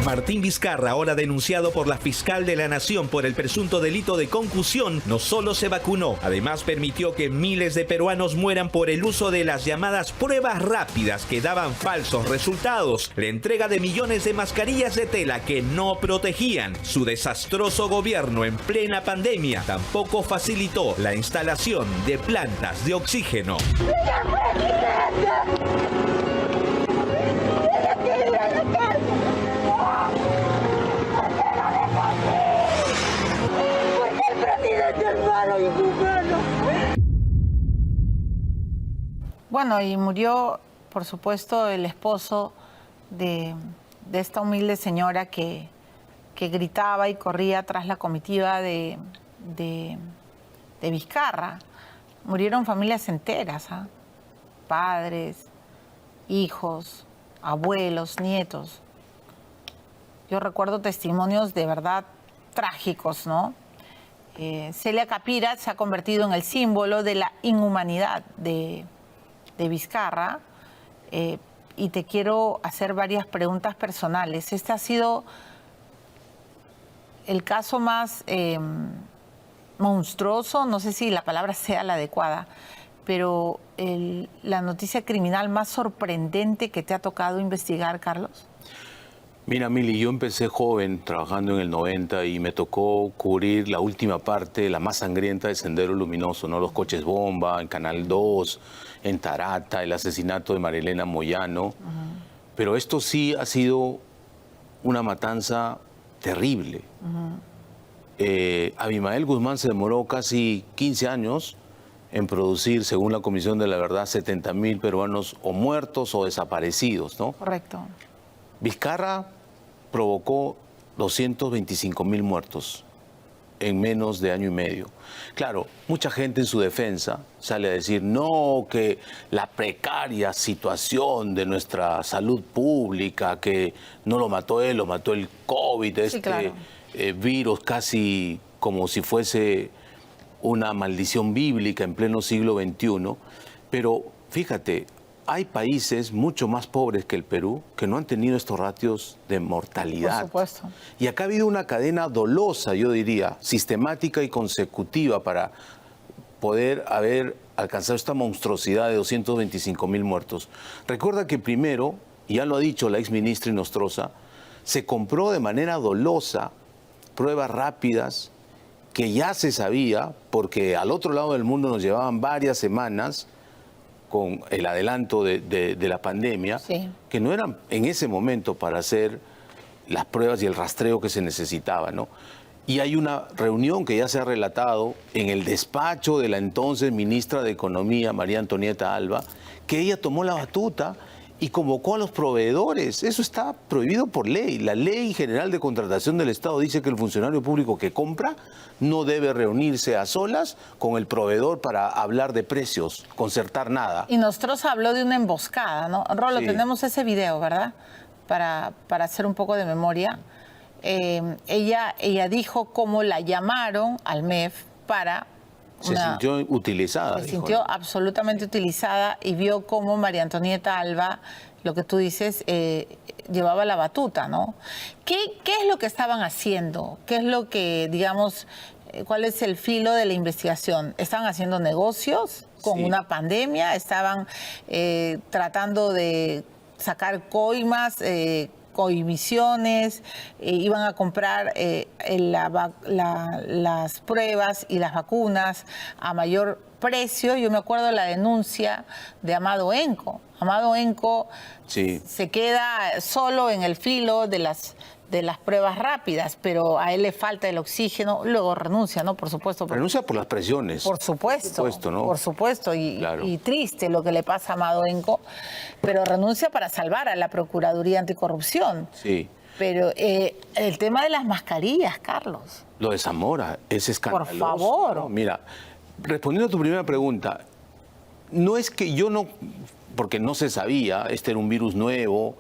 Martín Vizcarra, ahora denunciado por la fiscal de la Nación por el presunto delito de concusión, no solo se vacunó, además permitió que miles de peruanos mueran por el uso de las llamadas pruebas rápidas que daban falsos resultados, la entrega de millones de mascarillas de tela que no protegían. Su desastroso gobierno en plena pandemia tampoco facilitó la instalación de plantas de oxígeno. Bueno, y murió, por supuesto, el esposo de esta humilde señora que gritaba y corría tras la comitiva de Vizcarra. Murieron familias enteras, ¿ah? Padres, hijos, abuelos, nietos. Yo recuerdo testimonios de verdad trágicos, ¿no? Celia Capira se ha convertido en el símbolo de la inhumanidad de Vizcarra, y te quiero hacer varias preguntas personales. Este ha sido el caso más monstruoso, no sé si la palabra sea la adecuada, pero la noticia criminal más sorprendente que te ha tocado investigar, Carlos. Mira, Mili, yo empecé joven, trabajando en el 90, y me tocó cubrir la última parte, la más sangrienta de Sendero Luminoso, ¿no? Los coches bomba, en Canal 2, en Tarata, el asesinato de Marilena Moyano. Pero esto sí ha sido una matanza terrible. Abimael Guzmán se demoró casi 15 años en producir, según la Comisión de la Verdad, 70.000 peruanos o muertos o desaparecidos, ¿no? Correcto. Vizcarra provocó 225.000 muertos en menos de año y medio. Claro, mucha gente en su defensa sale a decir, no, que la precaria situación de nuestra salud pública, que no lo mató él, lo mató el COVID, Sí, claro. Virus casi como si fuese una maldición bíblica en pleno siglo XXI. Pero fíjate, hay países mucho más pobres que el Perú que no han tenido estos ratios de mortalidad. Por supuesto. Y acá ha habido una cadena dolosa, yo diría, sistemática y consecutiva para poder haber alcanzado esta monstruosidad de 225.000 muertos. Recuerda que primero, y ya lo ha dicho la exministra Inostroza, se compró de manera dolosa pruebas rápidas que ya se sabía, porque al otro lado del mundo nos llevaban varias semanas con el adelanto de la pandemia, Sí. que no eran en ese momento para hacer las pruebas y el rastreo que se necesitaba, ¿no? Y hay una reunión que ya se ha relatado en el despacho de la entonces ministra de Economía, María Antonieta Alba, que ella tomó la batuta y convocó a los proveedores. Eso está prohibido por ley. La Ley General de Contratación del Estado dice que el funcionario público que compra no debe reunirse a solas con el proveedor para hablar de precios, concertar nada. Y Nostroza habló de una emboscada, ¿no? Rolo, Sí. tenemos ese video, ¿verdad? Para hacer un poco de memoria. Ella dijo cómo la llamaron al MEF para... Se sintió utilizada. Se dijo, sintió ¿no? absolutamente utilizada y vio cómo María Antonieta Alba, lo que tú dices, llevaba la batuta, ¿no? ¿Qué es lo que estaban haciendo? ¿Qué es lo que, digamos, cuál es el filo de la investigación? ¿Estaban haciendo negocios con una pandemia? ¿Estaban tratando de sacar coimas cohibiciones, iban a comprar las pruebas y las vacunas a mayor precio. Yo me acuerdo de la denuncia de Amado Enco. Amado Enco se queda solo en el filo de las pruebas rápidas, pero a él le falta el oxígeno, luego renuncia, ¿no? Por supuesto. Renuncia por las presiones. Por supuesto, ¿no? por supuesto, y triste lo que le pasa a Amado Enco, pero renuncia para salvar a la Procuraduría Anticorrupción. Sí. Pero el tema de las mascarillas, Carlos. Lo de Zamora es escandaloso. Por favor. No, mira, respondiendo a tu primera pregunta, no es que yo no, porque no se sabía, este era un virus nuevo,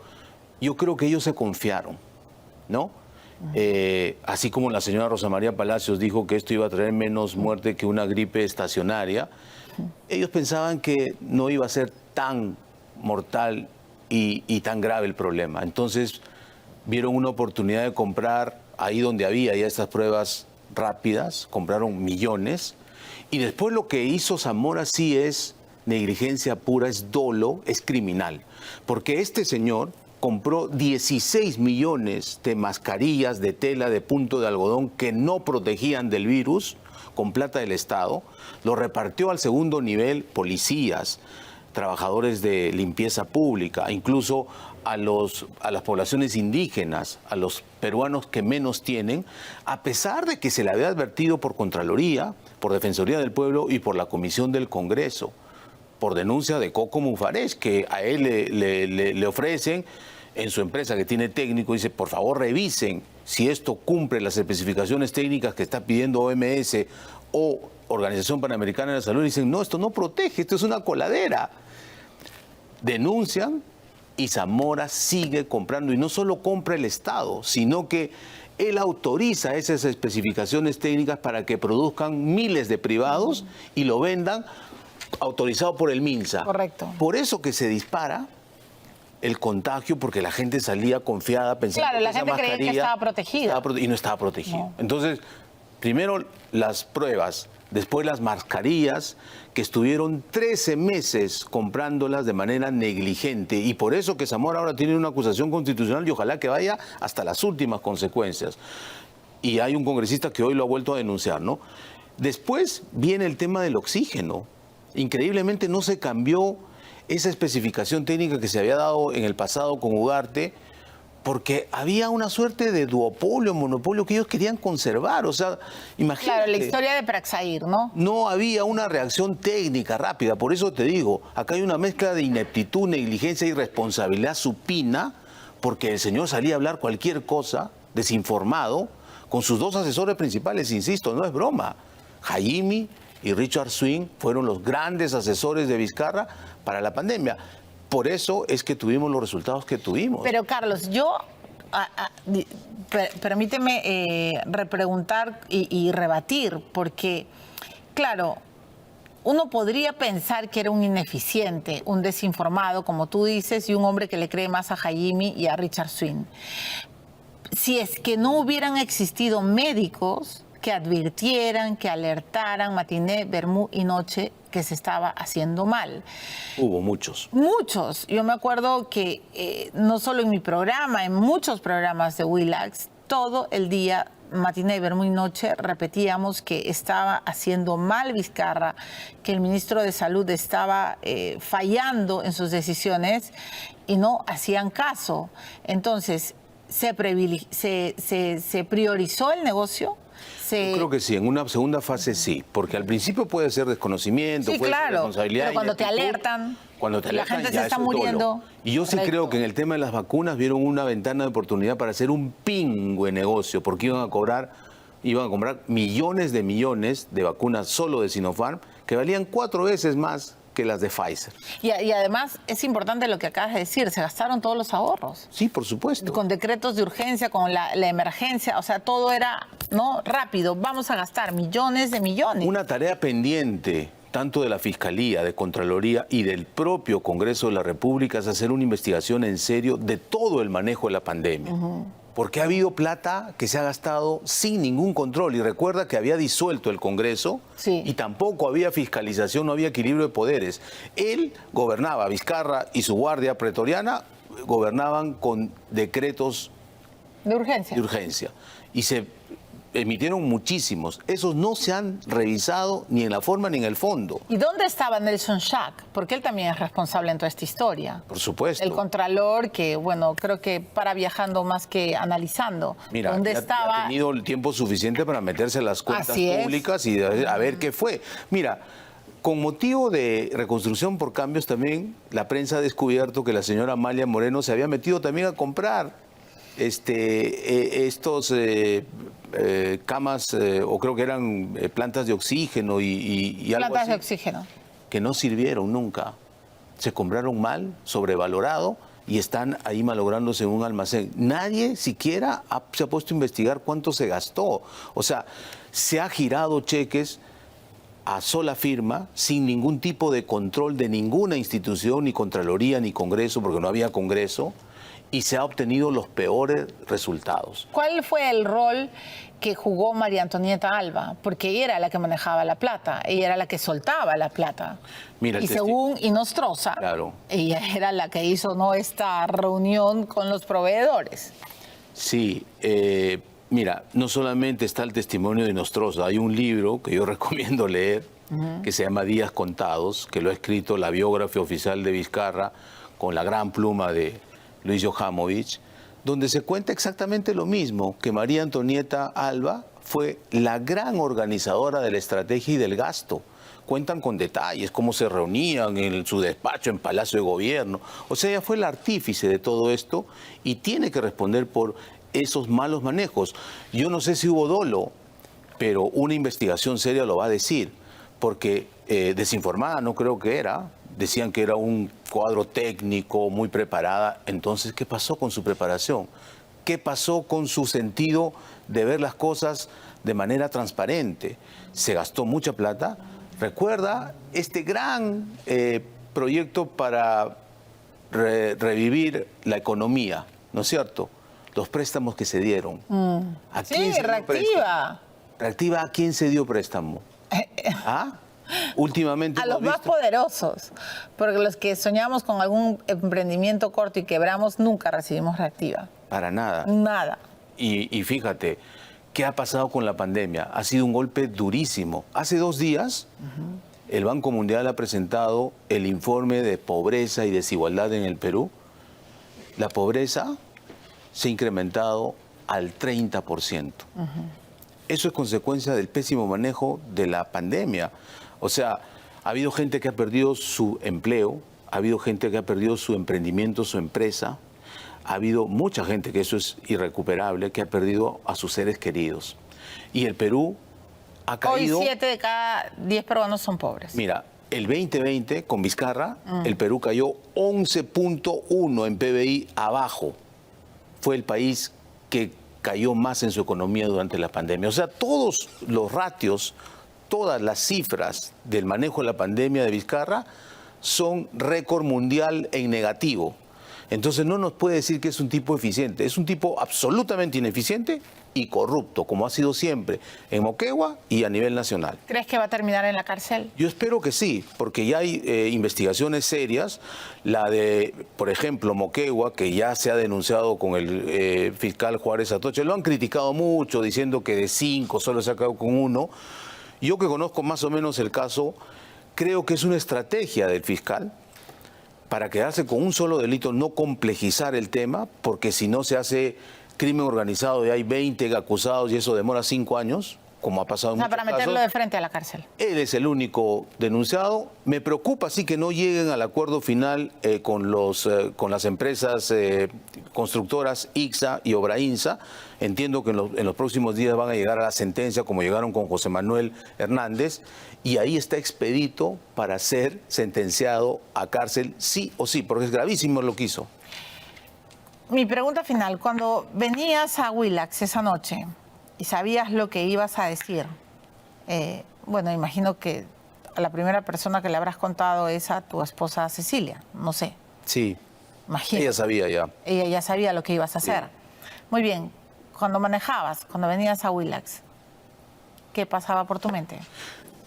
yo creo que ellos se confiaron, ¿no? Así como la señora Rosa María Palacios dijo que esto iba a traer menos muerte que una gripe estacionaria, ellos pensaban que no iba a ser tan mortal y tan grave el problema. Entonces vieron una oportunidad de comprar ahí donde había ya estas pruebas rápidas, compraron millones, y después lo que hizo Zamora sí es negligencia pura, es dolo, es criminal, porque este señor compró 16 millones de mascarillas de tela de punto de algodón que no protegían del virus con plata del Estado, lo repartió al segundo nivel, policías, trabajadores de limpieza pública, incluso a las poblaciones indígenas, a los peruanos que menos tienen, a pesar de que se le había advertido por Contraloría, por Defensoría del Pueblo y por la Comisión del Congreso, por denuncia de Coco Mufarech, que a él le ofrecen en su empresa que tiene técnico, dice, por favor revisen si esto cumple las especificaciones técnicas que está pidiendo OMS o Organización Panamericana de la Salud, y dicen, no, esto no protege, esto es una coladera. Denuncian y Zamora sigue comprando, y no solo compra el Estado, sino que él autoriza esas especificaciones técnicas para que produzcan miles de privados y lo vendan autorizado por el MINSA. Correcto. Por eso que se dispara el contagio, porque la gente salía confiada pensando Claro, la que gente esa creía que mascarilla estaba protegida. y no estaba protegido. Entonces, primero las pruebas, después las mascarillas, que estuvieron 13 meses comprándolas de manera negligente, y por eso que Zamora ahora tiene una acusación constitucional y ojalá que vaya hasta las últimas consecuencias. Y hay un congresista que hoy lo ha vuelto a denunciar, ¿no? Después viene el tema del oxígeno. Increíblemente no se cambió esa especificación técnica que se había dado en el pasado con Ugarte, porque había una suerte de duopolio, monopolio que ellos querían conservar. O sea, imagínate. Claro, la historia de Praxair, ¿no? No había una reacción técnica rápida. Por eso te digo, acá hay una mezcla de ineptitud, negligencia y responsabilidad supina, porque el señor salía a hablar cualquier cosa, desinformado, con sus dos asesores principales, insisto, no es broma. Jaime y Richard Swing fueron los grandes asesores de Vizcarra para la pandemia. Por eso es que tuvimos los resultados que tuvimos. Pero Carlos, permíteme repreguntar y rebatir, porque, claro, uno podría pensar que era un ineficiente, un desinformado, como tú dices, y un hombre que le cree más a Jaime y a Richard Swing. Si es que no hubieran existido médicos que advirtieran, que alertaran matiné, vermú y noche que se estaba haciendo mal. Hubo muchos. Muchos. Yo me acuerdo que no solo en mi programa, en muchos programas de Willax, todo el día, matiné, vermú y noche, repetíamos que estaba haciendo mal Vizcarra, que el ministro de Salud estaba fallando en sus decisiones y no hacían caso. Entonces, ¿se priorizó el negocio? Yo creo que sí, en una segunda fase sí, porque al principio puede ser desconocimiento, sí, puede ser claro, responsabilidad. pero cuando te alertan, la gente ya se está eso es dolo. muriendo. Y yo sí creo que en el tema de las vacunas vieron una ventana de oportunidad para hacer un pingüe negocio, porque iban a comprar millones de vacunas solo de Sinopharm, que valían 4 veces más que las de Pfizer. Y además es importante lo que acabas de decir, se gastaron todos los ahorros. Sí, por supuesto. Con decretos de urgencia, con la emergencia, o sea, todo era rápido, vamos a gastar millones de millones. Una tarea pendiente, tanto de la Fiscalía, de Contraloría y del propio Congreso de la República, es hacer una investigación en serio de todo el manejo de la pandemia. Porque ha habido plata que se ha gastado sin ningún control. Y recuerda que había disuelto el Congreso y tampoco había fiscalización, no había equilibrio de poderes. Él gobernaba, Vizcarra y su guardia pretoriana gobernaban con decretos de urgencia. Y se emitieron muchísimos. Esos no se han revisado ni en la forma ni en el fondo. ¿Y dónde estaba Nelson Schack? Porque él también es responsable en toda esta historia. Por supuesto. El contralor que, bueno, creo que para viajando más que analizando. Mira, ¿Dónde ya estaba? ha tenido el tiempo suficiente para meterse en las cuentas públicas y a ver qué fue. Mira, con motivo de Reconstrucción por Cambios también, la prensa ha descubierto que la señora Amalia Moreno se había metido también a comprar estos camas, o creo que eran plantas de oxígeno y algo Plantas así, de oxígeno. que no sirvieron nunca. Se compraron mal, sobrevalorado, y están ahí malográndose en un almacén. Nadie siquiera se ha puesto a investigar cuánto se gastó. O sea, se ha girado cheques a sola firma, sin ningún tipo de control de ninguna institución, ni Contraloría, ni Congreso, porque no había Congreso, y se ha obtenido los peores resultados. ¿Cuál fue el rol que jugó María Antonieta Alba? Porque ella era la que manejaba la plata, ella era la que soltaba la plata. Mira, y según Inostroza, claro, ella era la que hizo, ¿no?, esta reunión con los proveedores. Sí, mira, no solamente está el testimonio de Inostroza, hay un libro que yo recomiendo leer, que se llama Días Contados, que lo ha escrito la biógrafa oficial de Vizcarra, con la gran pluma de Luis Johamovich, donde se cuenta exactamente lo mismo, que María Antonieta Alba fue la gran organizadora de la estrategia y del gasto. Cuentan con detalles, cómo se reunían en su despacho en Palacio de Gobierno. O sea, ella fue el artífice de todo esto y tiene que responder por esos malos manejos. Yo no sé si hubo dolo, pero una investigación seria lo va a decir, porque desinformada no creo que era. Decían que era un cuadro técnico, muy preparada. Entonces, ¿qué pasó con su preparación? ¿Qué pasó con su sentido de ver las cosas de manera transparente? Se gastó mucha plata. Recuerda este gran proyecto para revivir la economía, ¿no es cierto? Los préstamos que se dieron. ¿A quién se dio Reactiva. préstamo? ¿Reactiva a quién se dio préstamo? ¿Ah? Últimamente a los más poderosos, porque los que soñamos con algún emprendimiento corto y quebramos, nunca recibimos reactiva. Para nada. Nada. Y fíjate, ¿qué ha pasado con la pandemia? Ha sido un golpe durísimo. Hace 2 días, el Banco Mundial ha presentado el informe de pobreza y desigualdad en el Perú. La pobreza se ha incrementado al 30%. Eso es consecuencia del pésimo manejo de la pandemia. O sea, ha habido gente que ha perdido su empleo, ha habido gente que ha perdido su emprendimiento, su empresa, ha habido mucha gente, que eso es irrecuperable, que ha perdido a sus seres queridos. Y el Perú ha caído... Hoy 7 de cada 10 peruanos son pobres. Mira, el 2020, con Vizcarra, el Perú cayó 11.1 en PBI abajo. Fue el país que cayó más en su economía durante la pandemia. O sea, todos los ratios, todas las cifras del manejo de la pandemia de Vizcarra son récord mundial en negativo. Entonces no nos puede decir que es un tipo eficiente. Es un tipo absolutamente ineficiente y corrupto, como ha sido siempre en Moquegua y a nivel nacional. ¿Crees que va a terminar en la cárcel? Yo espero que sí, porque ya hay investigaciones serias. La de, por ejemplo, Moquegua, que ya se ha denunciado con el fiscal Juárez Atoche. Lo han criticado mucho, diciendo que de 5 solo se ha quedado con 1. Yo, que conozco más o menos el caso, creo que es una estrategia del fiscal para quedarse con un solo delito, no complejizar el tema, porque si no se hace crimen organizado y hay 20 acusados y eso demora 5 años, como ha pasado en muchos para meterlo casos. de frente a la cárcel. Él es el único denunciado. Me preocupa sí que no lleguen al acuerdo final con las empresas constructoras ICSA y Obrainsa. Entiendo que en los próximos días van a llegar a la sentencia, como llegaron con José Manuel Hernández, y ahí está expedito para ser sentenciado a cárcel sí o sí, porque es gravísimo lo que hizo. Mi pregunta final, cuando venías a Willax esa noche y sabías lo que ibas a decir, bueno, imagino que a la primera persona que le habrás contado es a tu esposa Cecilia, no sé. Sí, imagino. Ella sabía ya. Ella ya sabía lo que ibas a hacer. Muy bien, cuando manejabas, cuando venías a Willax, ¿qué pasaba por tu mente?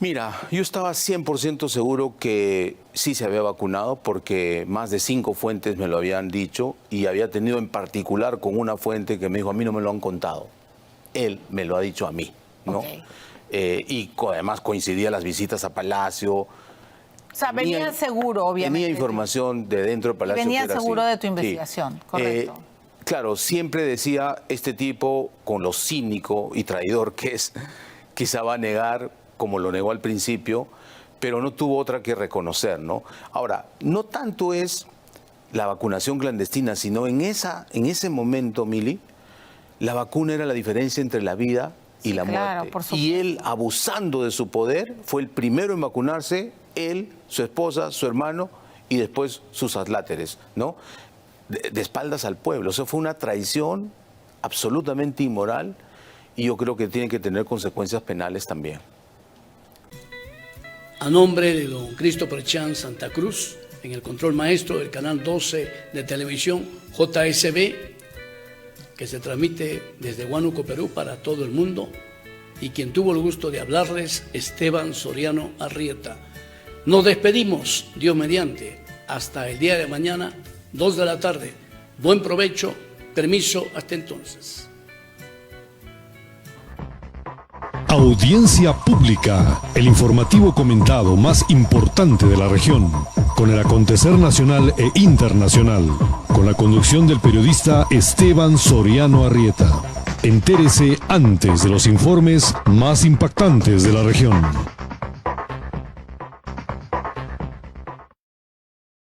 Mira, yo estaba 100% seguro que sí se había vacunado porque más de 5 fuentes me lo habían dicho y había tenido en particular con una fuente que me dijo, a mí no me lo han contado. Él me lo ha dicho a mí, ¿no? Okay. Además coincidía las visitas a Palacio. O sea, venía seguro, obviamente. Tenía información de dentro del Palacio. Venía que era seguro así. de tu investigación, Sí. correcto. Claro, siempre decía, este tipo, con lo cínico y traidor que es, quizá va a negar, como lo negó al principio, pero no tuvo otra que reconocer, ¿no? Ahora, no tanto es la vacunación clandestina, sino en ese momento, Mili, la vacuna era la diferencia entre la vida y la muerte. Y él, abusando de su poder, fue el primero en vacunarse, él, su esposa, su hermano y después sus adláteres, ¿no? De espaldas al pueblo. O sea, fue una traición absolutamente inmoral y yo creo que tiene que tener consecuencias penales también. A nombre de don Christopher Chan Santa Cruz, en el control maestro del canal 12 de televisión JSB, que se transmite desde Huánuco, Perú, para todo el mundo, y quien tuvo el gusto de hablarles, Esteban Soriano Arrieta. Nos despedimos, Dios mediante, hasta el día de mañana, 2 de la tarde. Buen provecho, permiso, hasta entonces. Audiencia Pública, el informativo comentado más importante de la región, con el acontecer nacional e internacional, con la conducción del periodista Esteban Soriano Arrieta. Entérese antes de los informes más impactantes de la región.